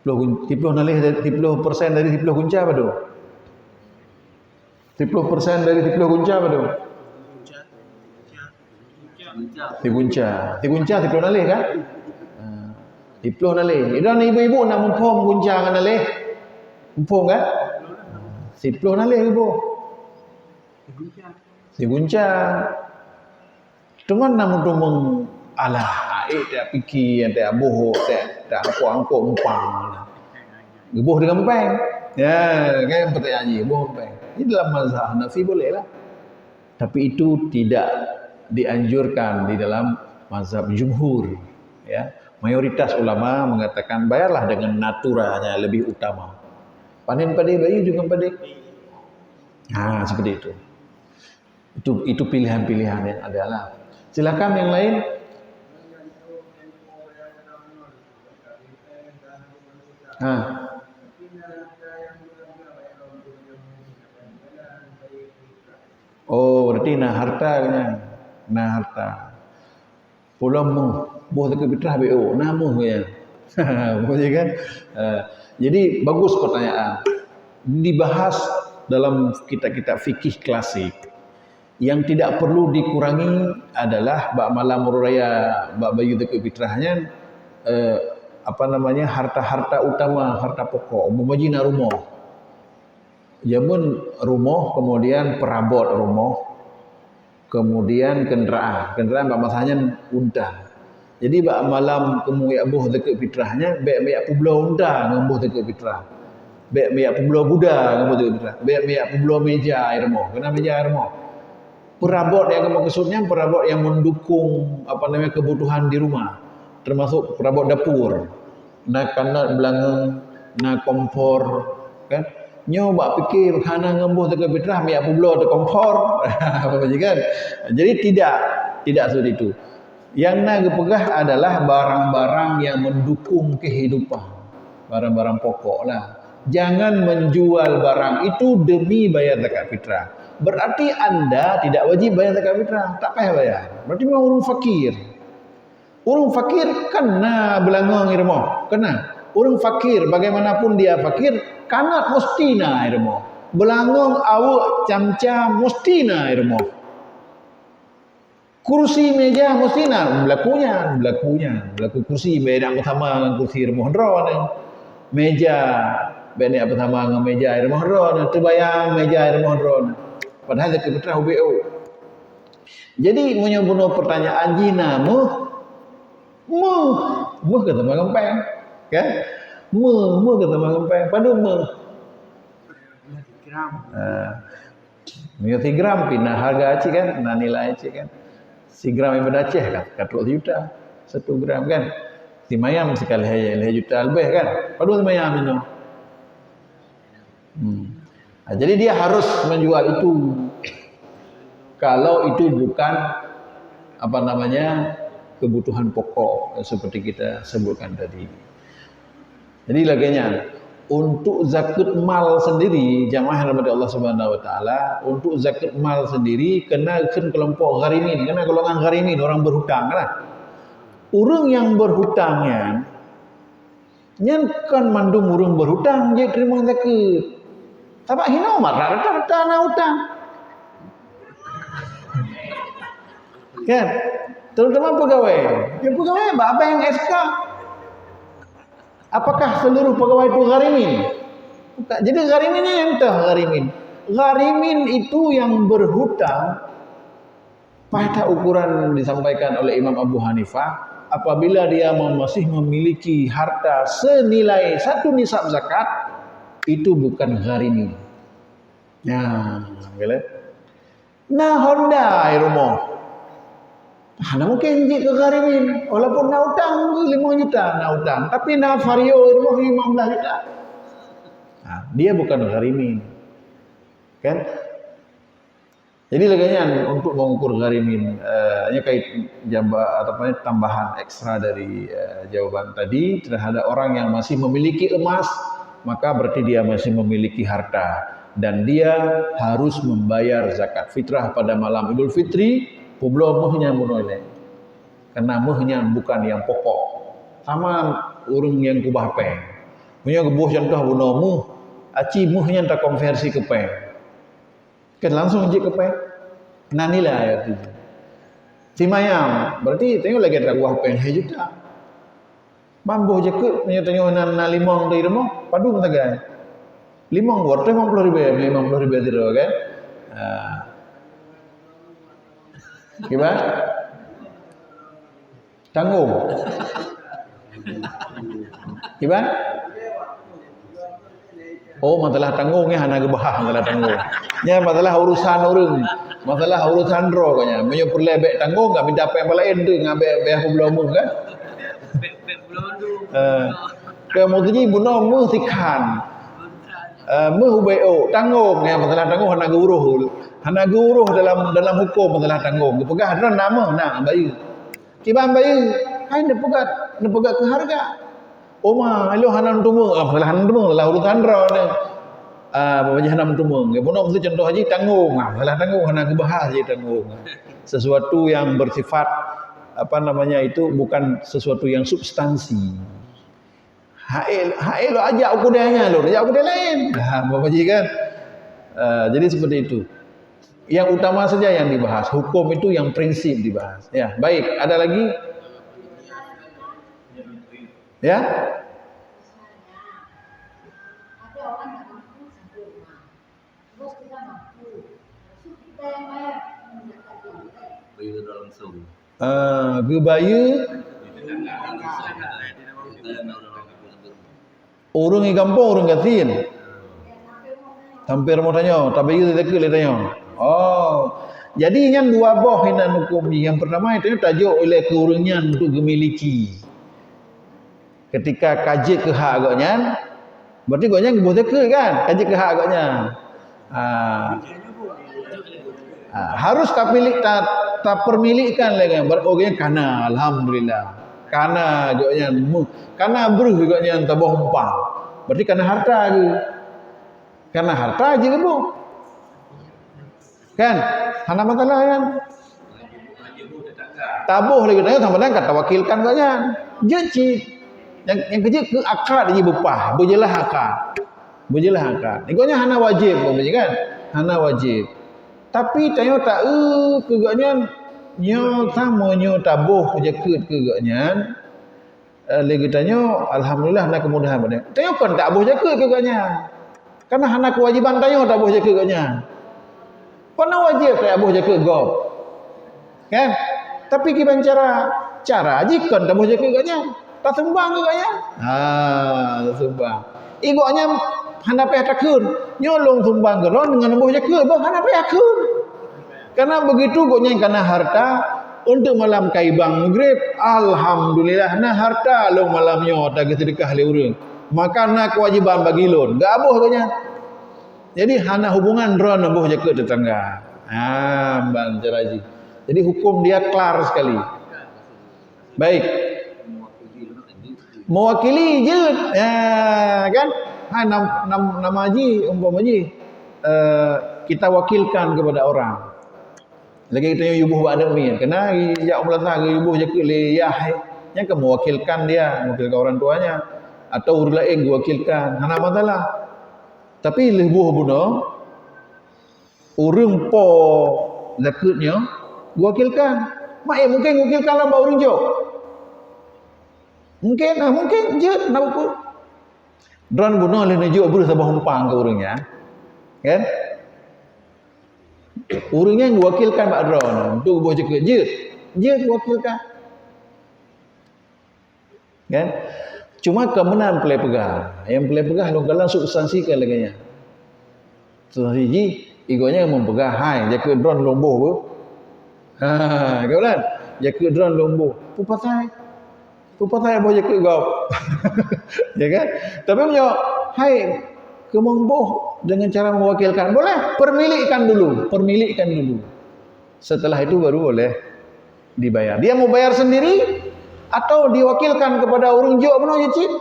10 nalih 10% dari 10 gunca apa tu? 10% dari 10 gunca apa tu? Gunca 10 nalih kan? 10 nalih. Idan ibu-ibu nak mumpung gunca dengan nalih. Mumpung kan? 10 nalih ibu. Si gunca. Cuman namun tumung alah, tak fikir, tak bohong, tak angkut umpang. Boh dengan peng. Ya, kan pertanyaan boh peng. Ini dalam mazhab Hanafi boleh lah. Tapi itu tidak dianjurkan di dalam mazhab jumhur. Ya, mayoritas ulama mengatakan bayarlah dengan naturanya lebih utama. Panen padi bayi juga padi. Nah, seperti itu. Itu pilihan-pilihan yang ada lah. Silakan yang lain. Oh, berarti nah hartanya. Nah harta. Pulau boh dekat fitrah BO, namuh ya. Boleh kan? Jadi bagus pertanyaan. Dibahas dalam kitab-kitab fikih klasik. Yang tidak perlu dikurangi adalah bab malam raya, bab bayu dekat fitrahnya harta-harta utama, harta pokok, umpamanya rumah. Jamun rumah, kemudian perabot rumah, kemudian kenderaan masanya unta. Jadi bak malam kemudian buh dekat fitrahnya, bek pulau unta ngembuh dekat fitrah. Bek pulau Buddha ngembuh dekat fitrah. Bek pulau meja air mo. Kenapa meja air mo? Perabot yang maksudnya perabot yang mendukung kebutuhan di rumah. Termasuk perabot dapur. Nak kanat belangang, nak kompor, kan? Nyoba fikir kana ngembuh dekat fitrah mi pulau de kompor. Apa kan? Jadi tidak seperti itu. Yang nak pegah adalah barang-barang yang mendukung kehidupan. Barang-barang pokok lah. Jangan menjual barang itu demi bayar zakat fitrah. Berarti Anda tidak wajib bayar zakat fitrah. Tak payah bayar. Berarti memang orang fakir. Orang fakir kena belangong irmo. Kena. Orang fakir bagaimanapun dia fakir, kanat mustina irmo. Belangong awak camca mustina irmo. Kursi meja mustina berlaku kursi beda pertama dengan kursi irmo ron. Meja beda pertama dengan meja irmo ron. Terbayang meja irmo ron. Padahal dekat fitrah UBO. Jadi menyebut pertanyaan jina kata mengempeng, kan? Kata mengempeng, padu gram pindah harga cik kan, nah nilai cik kan. Si gram yang berdaceh kan, 40 juta, 1 gram kan. Si mayam sekali hanya juta lebih kan. Padu si mayam itu. Nah, jadi dia harus menjual itu. Kalau itu bukan kebutuhan pokok seperti kita sebutkan tadi. Jadi laginya untuk zakat mal sendiri jamaah yang Allah Subhanahu wa taala, untuk zakat mal sendiri kena kelompok gharimin, kena golongan gharimin, orang berhutang kan. Orang yang berhutangnya nyen kan mandum orang berhutang dia terima zakat. Tabak hina marah rata-rata na hutang. Kan? Terutama pegawai. Ya pegawai apa yang SK? Apakah seluruh pegawai itu gharimin? Bukan. Jadi ghariminnya yang entah gharimin. Gharimin itu yang berhutang pada ukuran disampaikan oleh Imam Abu Hanifah apabila dia masih memiliki harta senilai 1 nisab zakat itu bukan gharimin. Nah Honda rumah. Nah mungkin jika ke gharimin walaupun nak hutang 5 juta nak hutang, tapi nak Vario rumah 15 juta. Nah, dia bukan gharimin. Kan? Jadi laginya untuk mengukur gharimin ini kait tambahan ekstra dari jawaban tadi terhadap orang yang masih memiliki emas, maka berarti dia masih memiliki harta dan dia harus membayar zakat fitrah pada malam Idul Fitri. Pulau muhnya menoleh, karena muhnya bukan yang pokok. Sama urung yang kubah peng, punya kebuh contoh bunuh muh, aci muhnya tak konversi ke peng, kan langsung je ke peng. Nah nilai itu. Si mayam, berarti tengok lagi tak kubah peng juta. Mampu je ke, tengok na limong dari rumah, padu mentagai. Limong worth 50 ribu tidak kan? Gimana? Tanggung. Gimana? Oh, masalah tanggung ya hana gebah masalah tanggung. Nya masalah urusan orang. Masalah urusan ro kanya. Menyo perlebek tanggung enggak minta apa yang lain tu ngabe apa belum kan? Kemudian buno musikan. Muhbeo tanggung ya masalah tanggung hana guruh. Hana guruh dalam hukum masalah tanggung. Dipegah ada nama nak bayu. Kiban bayu, hai nepegah ke harga. Oma alo hanan tumung masalah hanan tumung lah urusan ro ni. Bapak hanan tumung. Ya buno mesti contoh haji tanggung. Masalah tanggung hana gebahas je tanggung. Sesuatu yang bersifat apa namanya itu bukan sesuatu yang substansi. Hai lo ajak aku dia lo, ajak aku dia lain. Bapak Haji kan. Jadi seperti itu. Yang utama saja yang dibahas. Hukum itu yang prinsip dibahas. Ya, baik. Ada lagi? Ya? Ada orang yang mampu sampai rumah. Terus kita mampu. Terus kita yang bayar menjaga dia. Bayu dah langsung. Gebaya orang di kampung orang katin. Hampir mau tanya, tapi itu tak boleh tanya. Oh, jadi yang dua boh hinan hukum ni. Yang pertama itu tajuk oleh keurungan untuk dimiliki. Ketika kaji ke hak agaknya, berarti agaknya boleh tak kan? Kaji ke hak agaknya. Harus tak permilikkan lagi. Berogenya kana, alhamdulillah. Kana agaknya, kana beruh agaknya tak bompang. Berarti kana harta ke? Karena harta aja ke bu? Kan? Hana masalah kan? Tabuh lagi tanya sama dengan kata wakilkan agaknya. Jadi yang kerja ke akad aja bupah, berjelah akad. Berjelah akad. Agaknya hana wajib kan? Hana wajib. Tapi tanya tak kegaknya nyo sama nyo tabuh jakut kegaknya lagi tanya alhamdulillah nak kemudahan pada. Tanya kan tak tabuh jakut kegaknya. Karena hana kewajiban tanya tabuh jakut kegaknya. Pana wajib tak tabuh jakut gop. Kan? Tapi kiban cara ajikan tabuh jakut kegaknya. Tak sumbang kegaknya. Tak sumbang. Igaknya hana payah takun. Nyolong sumbang geron dengan tabuh jakut bah hana payah takun. Karena begitu goknya karena harta untuk malam kaibang maghrib alhamdulillah nah harta long malamnya tak sedekah le urang. Maka nak kewajiban bagi lon. Enggak abuh goknya. Jadi hana hubungan ron abuh jakut tetangga. Bang Jaraji. Jadi hukum dia kelar sekali. Baik. Mewakili je. Kan? Nama haji umpama haji kita wakilkan kepada orang. Lagi kita yubuh ada min. Kena ya Allah Taala yubuh jakut le yah. Yang kamu wakilkan dia, wakilkan orang tuanya atau urus lain diwakilkan. Hana masalah. Tapi lebuh buno urang po zakutnya wakilkan. Mak mungkin wakilkan lah urang jo. Mungkin je nak apa. Dron buno le najuk buru sabah humpang ke urangnya. Kan? Urangnya yang diwakilkan Pak Dron untuk buah jakut je diwakilkan. Kan? Cuma kemenangan pelai pegah. Yang pelai pegah long-kalang substansikan lagi nya. Substansi ji igonya mempegang hai jakut Dron lomboh bu. Kau kan? Jakut Dron lomboh. Pupatai buah jakut gop. Ya kan? Tapi punya hai kemomboh dengan cara mewakilkan boleh permilikkan dulu setelah itu baru boleh dibayar. Dia mau bayar sendiri atau diwakilkan kepada orang jo benar cik.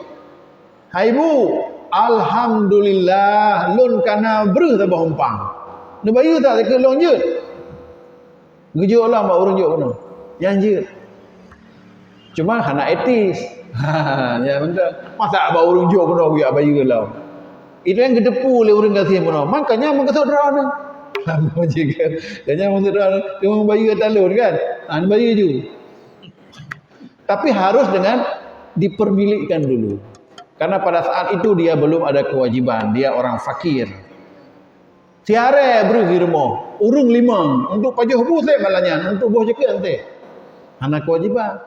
Hai bu alhamdulillah lon kana beruh tak bahumpang nu bayu tak ke lon je gejo lah mak orang jo benar yang je cuma hana etis. Ya betul masa abang orang jo benar biar bayu lah. Itu yang gedepu oleh orang kasih mana. Makanya mengesut drone. Kanya mengesut drone. Dia membayu talun kan. Bayu je. Tapi harus dengan dipermilikkan dulu. Karena pada saat itu dia belum ada kewajiban. Dia orang fakir. Tiare berhirmo. Urung limang. Untuk pajuh busek malahnya. Untuk buah cekik nanti. Hana kewajiban.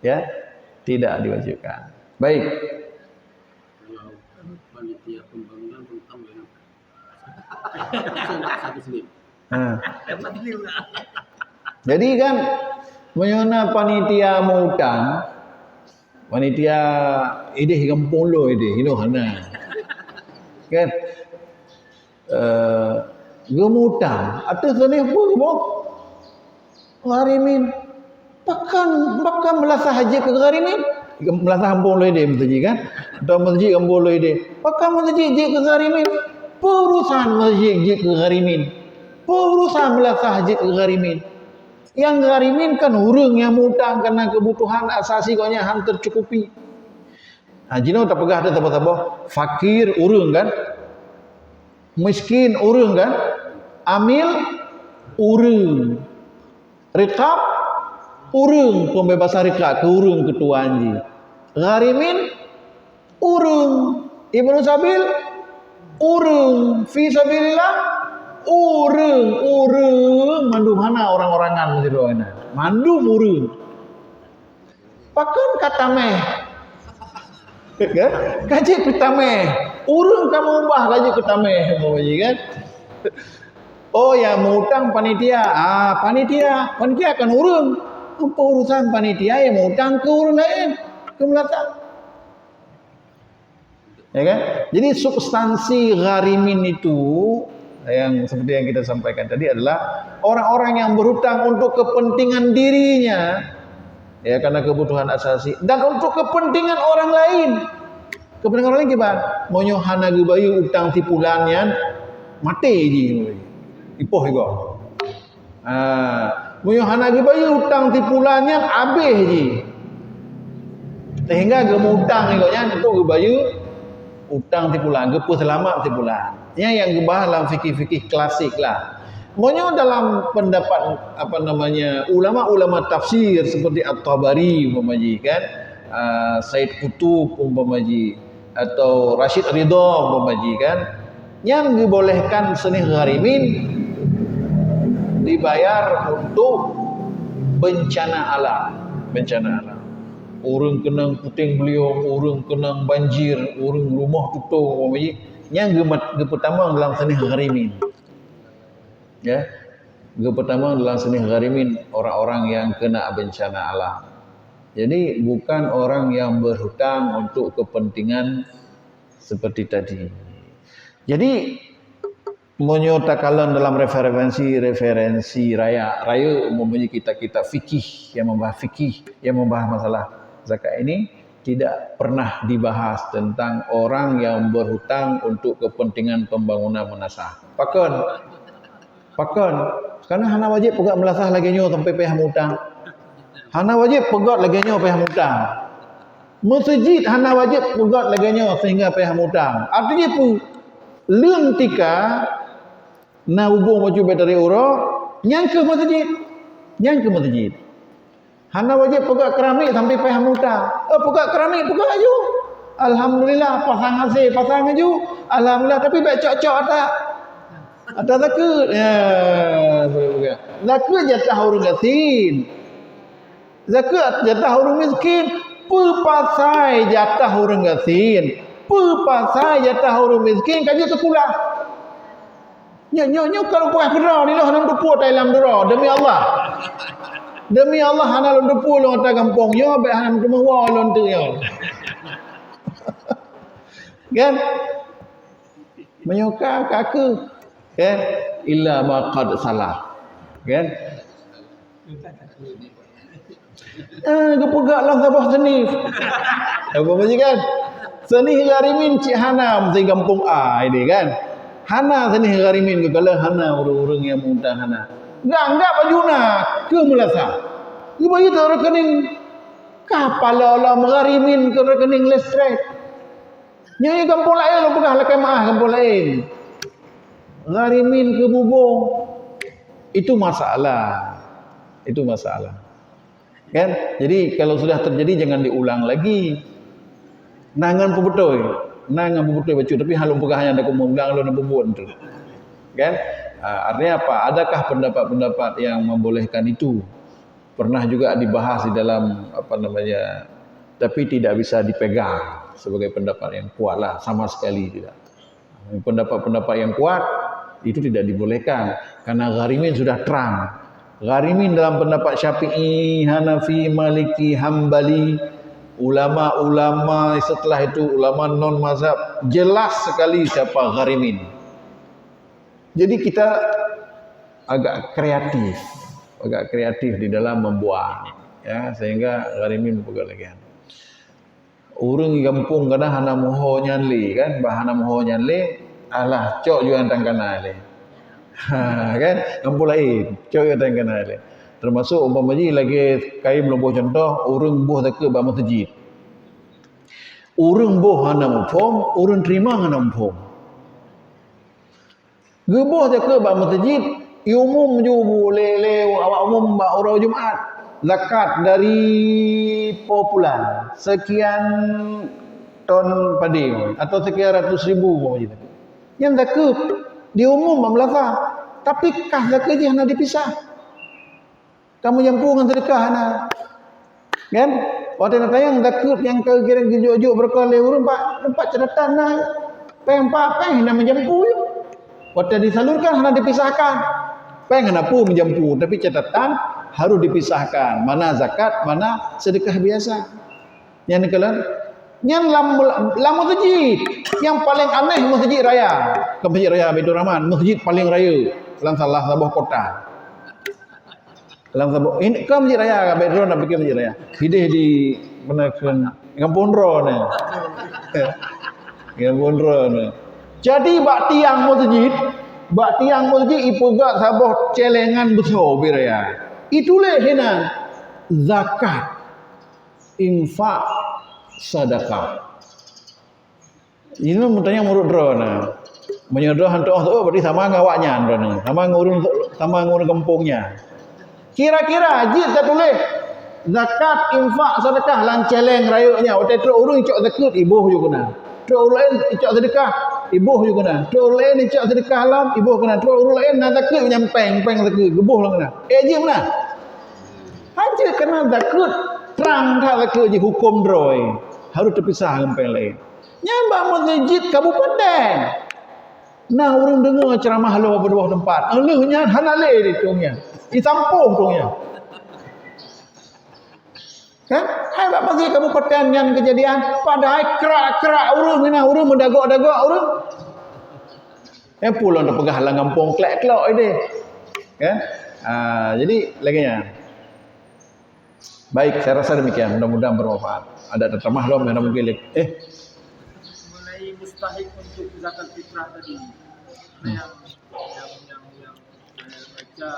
Ya, tidak diwajibkan. Baik. Kalau panitia pembangunan tentang satu sendiri. Nah. Jadi kan menyona panitia mau utang, panitia ideh kampung lo ideh, ino hana. Kan gemutang atau senih apa ngarimin bahkan melasah haji ke ngarimin melasah kampung lo ideh masjid kan atau masjid kampung lo ideh bahkan masjid je ke ngarimin perusahaan masjid je ke ngarimin perusahaan melasah haji ke ngarimin yang ngarimin kan urang yang mutang karena kebutuhan asasi koknya han tercukupi. Nah, jino tak pegah ada apa-apa fakir urang kan, miskin urang kan, amil urang, riqab urang, pembebasan riqab ke urang ketua anji, ngarimin urang, ibnu sabil urang, fi sabilillah urang mandu mana orang-orangan gitu ana mandu urang pakan kata meh kan gaji kita meh urang kamu ubah gaji kita meh kan oh ya mau utang panitia panitia kan urang apa urusan panitia yang mau utang ke urang lain ke melata ya kan jadi substansi gharimin itu yang seperti yang kita sampaikan tadi adalah orang-orang yang berhutang untuk kepentingan dirinya ya karena kebutuhan asasi dan untuk kepentingan orang lain. Kepentingan orang lain gimana? Mau nyohana gebayu utang tipulannya mati ji. Ipoh juga. Mau nyohana gebayu utang tipulannya abeh ji. Sehingga gemutang ikutnya untuk gebayu utang tipulan, gepu selamat tipulan. Ya yang dibahas dalam fikih-fikih klasik lah. Maunya dalam pendapat ulama-ulama tafsir seperti At-Tabari umpamaji kan, Said Qutub umpamaji atau Rashid Ridha umpamaji kan, yang dibolehkan senih gharimin dibayar untuk bencana alam. Orang kenang puting beliung, orang kenang banjir, orang rumah tutup umpamaji. Yang pertama dalam senih gharimin. Ya. Pertama dalam senih gharimin orang-orang yang kena bencana alam. Jadi bukan orang yang berhutang untuk kepentingan seperti tadi. Jadi menyatakan dalam referensi raya umumnya kita fikih yang membahas masalah zakat ini tidak pernah dibahas tentang orang yang berhutang untuk kepentingan pembangunan menasah. Pakon. Karena hana wajib pegat melasah lagi nyo sampai payah hutang. Hana wajib pegat lagi nyo payah hutang. Masjid hana wajib pegat lagi nyo sehingga payah hutang. Artinya apa? Leung tika na hubung maju dari uro nyang ke masjid. Hana wajib pegat keramik sampai payah hutang. Pegat keramik pegat aju. Alhamdulillah pasang aju. Alhamdulillah tapi baik cok-cok tak. Ada takut. Ya, zakat jatah orang miskin. Zakat jatah orang miskin. Pepasai jatah orang miskin. Pepasai jatah orang miskin kaji terkulah. Nyo kalau kuah berah ni lah nak depu dalam derah demi Allah. Demi Allah hana lu depu lu atas kampung yo be hana cuma wa lu tu yo. Kan? Menyoka kaku. Kan? Illa ma qad salah. Kan? Gepegaklah sabah senif. Apa majikan? Senih gharimin cik hana mesti kampung A ini kan. Hana senih gharimin ke kalau hana orang-orang yang muntah hana. Enggak bajuna ke melasa. Dia bagi tu rekening kapal Allah mengharimin ke rekening listrik. Nyai kampung lain lu pegah lekai maah kampung lain. Gharimin ke bubung. Itu masalah. Kan? Jadi kalau sudah terjadi jangan diulang lagi. Nangan pebetoi baca tapi halung pegah hanya ada mengulang lu nak bubuan tu. Kan? Artinya apa? Adakah pendapat-pendapat yang membolehkan itu? pernah juga dibahas di dalam tapi tidak bisa dipegang sebagai pendapat yang kuat lah, sama sekali tidak. Pendapat-pendapat yang kuat itu tidak dibolehkan karena gharimin sudah terang. Gharimin dalam pendapat Syafi'i, Hanafi, Maliki, Hambali, ulama-ulama setelah itu ulama non mazhab jelas sekali siapa gharimin. Jadi kita agak kreatif di dalam membuat, ya, sehingga gharimin bergalagian. Urang kampung kadang hana moho nyanli kan, bahana moho nyanli alah cok jual tangkana le. Kan kampung lain cok jual tangkana le. Termasuk umpamanya lagi kai melombo contoh urang buh tak ke ba masjid. Urang buh hana mumpom, urang terima hana mumpom. Gebuh tak ke ba masjid, umum ju boleh awak umum ba orang Jumaat. Zakat dari populan sekian ton padi atau sekian ratus ribu macam itu. Yang zakat diumum Melaka, tapi kah zakat je hanya dipisah. Kamu jampu dengan sedekah hana. Kan? Waktu nak tayang zakat yang kira gejuk-gejuk berkali urang empat catatan nah. Peng nak menjampu. Waktu disalurkan hanya dipisahkan. Peng hanya pun menjampu, tapi catatan harus dipisahkan mana zakat, mana sedekah biasa. Yang kalian yang lam masjid yang paling aneh masjid raya. Ke masjid raya Baitur Rahman, masjid paling raya dalam salah sebuah kota. Dalam sebuah ini ke masjid raya Baitur Rahman, nak pergi masjid raya. Hidih di mana Kampung Ro ni. Kampung Ro ni. Jadi bak tiang masjid ipegak sabuh celengan besar biraya. Itulah hina zakat, infak, sedekah. Ini mutanya murut drona. Menyodor hantu oh berarti sama ngawaknya drona. Sama ngurun kampungnya. Kira-kira ajit tak tulis zakat, infak, sedekah lang celeng rayunya. Waktu itu urang icok zakat ibuh juga kena. Terus lain icok sedekah ibuh juga kena. Terus lain icok sedekah lam ibuh kena. Terus lain nak zakat nyampeng zakat gebuh lang kena. Je mana? Haji kena zakat terang dah zakat je hukum droi. Harus terpisah dengan yang lain. Nyambak masjid kabupaten. Nah orang dengar ceramah lu berdua tempat. Alehnya hanale di tungnya. Ditampuh tungnya. Kan? Hai bak masjid kabupaten yang kejadian padahal kerak-kerak urang mendagak-dagak urang. Pulang dah pegah lang kampung klek-klek ini. Kan? Jadi laginya. Baik, saya rasa demikian. Mudah-mudahan bermanfaat. Ada terjemah belum yang mungkin mengenai mustahik untuk zakat fitrah tadi. Yang saya baca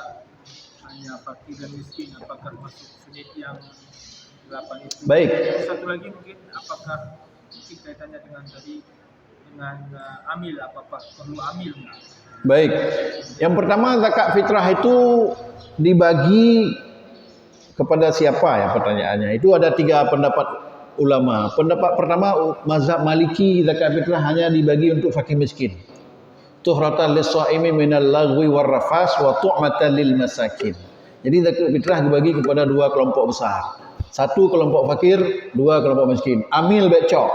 hanya fakir dan miskin, apakah masuk sunit yang 8 itu? Baik. Satu lagi mungkin apakah mungkin kaitannya dengan tadi dengan amil, apakah perlu amil? Baik. Yang pertama zakat fitrah itu dibagi kepada siapa ya pertanyaannya. Itu ada 3 pendapat ulama. Pendapat pertama mazhab Maliki zakat fitrah hanya dibagi untuk fakir miskin. Tuhratan lis-shaimi minal lagwi war rafas wa tu'matan lil masakin. Jadi zakat fitrah dibagi kepada 2 kelompok besar. 1 kelompok fakir, 2 kelompok miskin. Amil becok,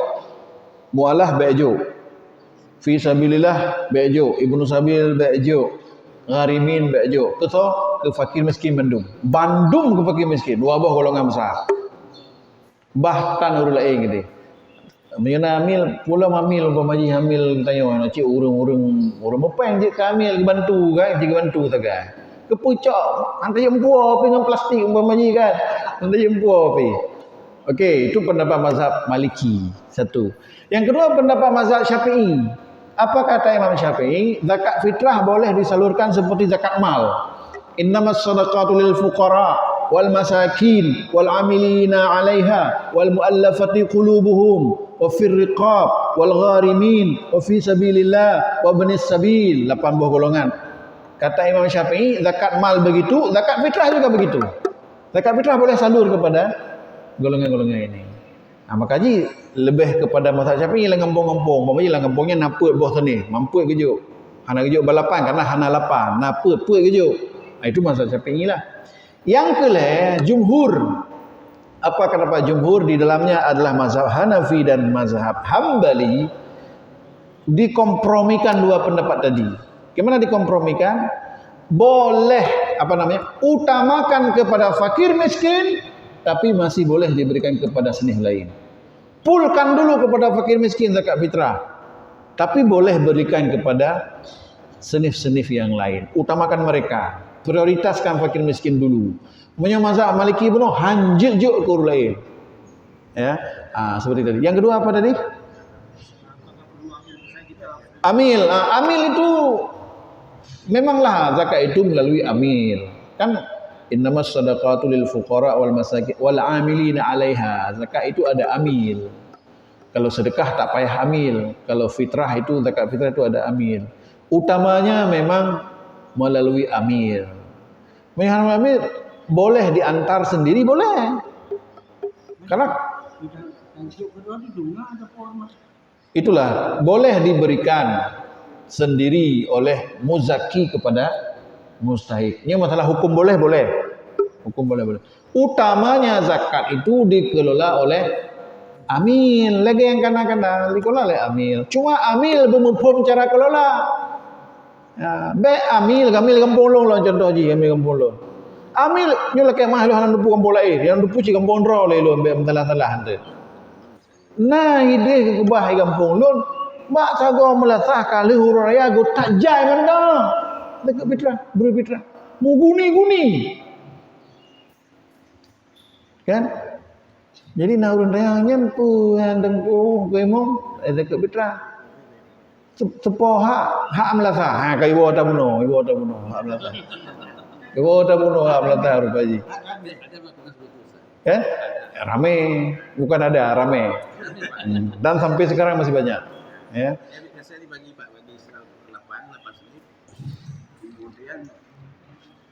mualah bejo, fi sabilillah bejo, ibnu sabil bejo, gharimin bejo. Itu ke fakir miskin Bandung ke fakir miskin, 2 buah golongan besar. Bahkan urang lain gitu. Mengenai amil, pula amil umpamanya amil tanya nak cik urang mepeng je kamil bantu kan, jika bantu saja. Kepucak hantar jempua dengan plastik umpamanya kan. Hantar jempua api. Okey, itu pendapat mazhab Maliki. 1. Yang kedua pendapat mazhab Syafi'i. Apa kata Imam Syafi'i? Zakat fitrah boleh disalurkan seperti zakat mal. Innamas shadaqatu lil fuqara wal masakin wal amilina 'alaiha wal muallafati qulubuhum wa fir riqab wal gharimin wa fi sabilillah wa ibnis sabil. 8 buah golongan. Kata Imam Syafi'i, zakat mal begitu, zakat fitrah juga begitu. Zakat fitrah boleh salur kepada golongan-golongan ini. Makanya lebih kepada mazhab Syafi'i lang kampung-kampung. Umpamanya lang kampungnya naput buah seni, mampu gejuk. Hana gejuk balapan karena hana lapan, naput gejuk. Itu mazhab Syafi'i lah. Yang kelima, jumhur. Apa kata Pak Jumhur? Di dalamnya adalah mazhab Hanafi dan mazhab Hambali. Dikompromikan dua pendapat tadi. Gimana dikompromikan? Boleh utamakan kepada fakir miskin, tapi masih boleh diberikan kepada senih lain. Pulkan dulu kepada fakir miskin zakat fitrah, tapi boleh berikan kepada senif-senif yang lain. Utamakan mereka, prioritaskan fakir miskin dulu. Punya mazhab Maliki pun hanjil juk ke orang lain. Ya, seperti tadi. Yang kedua apa tadi? Amil. Amil itu memanglah zakat itu melalui amil. Kan innamas shadaqatu lil fuqara wal masakin wal amilina 'alaiha. Zakat itu ada amil. Kalau sedekah tak payah amil. Kalau fitrah itu zakat fitrah itu ada amil. Utamanya memang melalui amil. Melalui amil boleh diantar sendiri boleh. Karena itulah boleh diberikan sendiri oleh muzaki kepada mustahik. Ini masalah hukum boleh. Hukum boleh. Utamanya zakat itu dikelola oleh amil. Lagi yang kadang-kadang dikelola oleh amil. Cuma amil bermumpum cara kelola. Ya, amil kampung long lah contoh ji amil kampung long. Amil nyola ke mah lu hanan dupu kampung lain, yang dupu ci kampung ro le lu ambil mentalah-talah hande. Nah, ide ke bah kampung long. Mak sago melasah kali huru raya go tak jai man dah. Dekat fitrah, beri fitrah. Mu guni. Kan? Jadi nak urun raya nyempu yang dengku ke mong dekat fitrah. Sepo hak melasah. Kai wo ta buno, hak melasah. Kai wo ta buno hak melasah rupaji. Kan? Rame, bukan ada, rame. Dan sampai sekarang masih banyak. Ya. Biasanya dibagi Pak, bagi 8 senif. Kemudian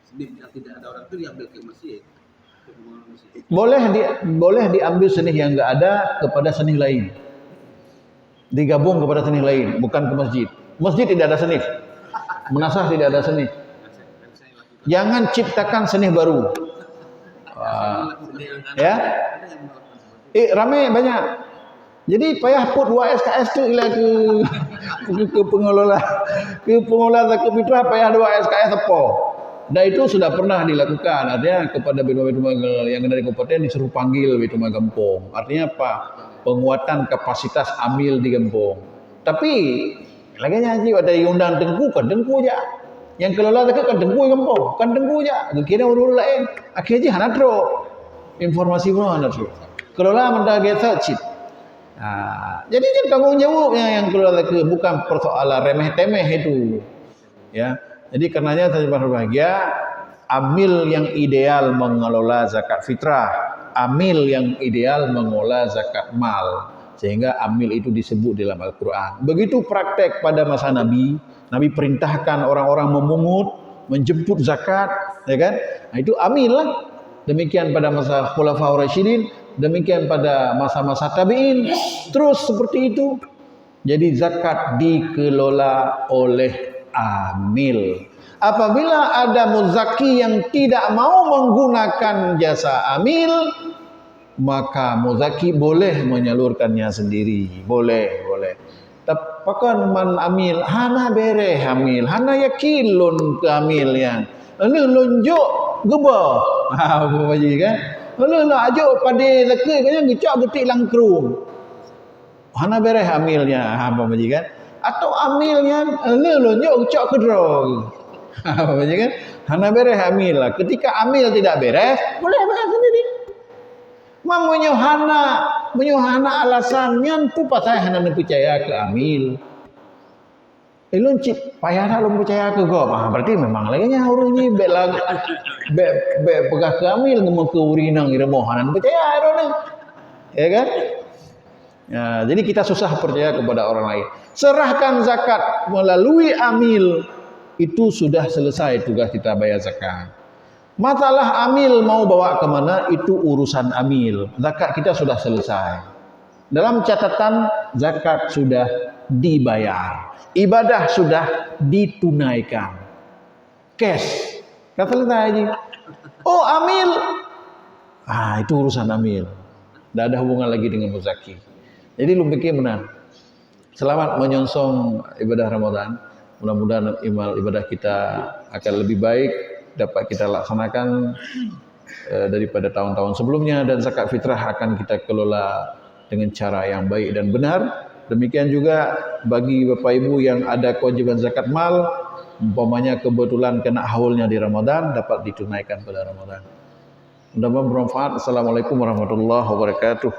senif yang tidak ada orang itu diambil ke masjid. Boleh diambil senih yang enggak ada kepada senih lain. Digabung kepada senih lain, bukan ke masjid. Masjid tidak ada senih. Menasah tidak ada senih. Jangan ciptakan senih baru. Ya. Ramai banyak. Jadi payah put 2 SKS tu ialah ke pengelola zakat fitrah payah 2 SKS apa. Dan itu sudah pernah dilakukan. Artinya kepada bidang-bidang yang ada di kabupaten disuruh panggil bidang kampung. Artinya apa? Penguatan kapasitas amil di kampung. Tapi lagi nyaji ada undang tengku kan tengku aja. Yang kelola zakat kan tengku kampung, kan tengku aja. Kira urus lain. Akhirnya hanatro. Informasi pun hanatro. Kelola mentah gesa cit. Jadi kan tanggung jawabnya yang keluar zakat, bukan persoalan remeh-temeh itu. Ya. Jadi karenanya saya berbahagia amil yang ideal mengelola zakat fitrah, amil yang ideal mengelola zakat mal. Sehingga amil itu disebut dalam Al-Qur'an. Begitu praktek pada masa Nabi, Nabi perintahkan orang-orang memungut, menjemput zakat, ya kan? Nah, itu amil lah. Demikian pada masa Khulafaur Rasyidin, demikian pada masa-masa tabi'in, terus seperti itu. Jadi zakat dikelola oleh amil. Apabila ada muzaki yang tidak mau menggunakan jasa amil, maka muzaki boleh menyalurkannya sendiri. Boleh. Tapakan man amil, hana bere amil, hana yakin lun ke amil yang. Lu lunjuk gebah. Apa baji kan? Lu ajuk pada zakat kanya gecak getik langkrung. Hana bere amilnya, apa baji kan? Atau amilnya lu lunjuk gecak kedrong. Apa baji kan? Hana bere amil lah. Ketika amil tidak beres, boleh bayar sendiri. Mang menyuhana alasannya tu pasal hana percaya ke amil. Elun cip payah dah lu percaya ke go. Berarti memang lagi nya urang ni be pegah ke amil ngomong ke urinang ira mohanan percaya ero. Ya kan? Ya, jadi kita susah percaya kepada orang lain. Serahkan zakat melalui amil, itu sudah selesai tugas kita bayar zakat. Masalah amil mau bawa ke mana itu urusan amil. Zakat kita sudah selesai. Dalam catatan zakat sudah dibayar. Ibadah sudah ditunaikan. Cash. Kata selesai aja. Oh amil, itu urusan amil. Tidak ada hubungan lagi dengan muzaki. Jadi lu pikir benar. Selamat menyongsong ibadah Ramadan. Mudah-mudahan ibadah kita akan lebih baik, dapat kita laksanakan daripada tahun-tahun sebelumnya, dan zakat fitrah akan kita kelola dengan cara yang baik dan benar. Demikian juga bagi Bapak Ibu yang ada kewajiban zakat mal, umpamanya kebetulan kena haulnya di Ramadan, dapat ditunaikan pada Ramadan. Mudah-mudahan bermanfaat. Assalamualaikum warahmatullahi wabarakatuh.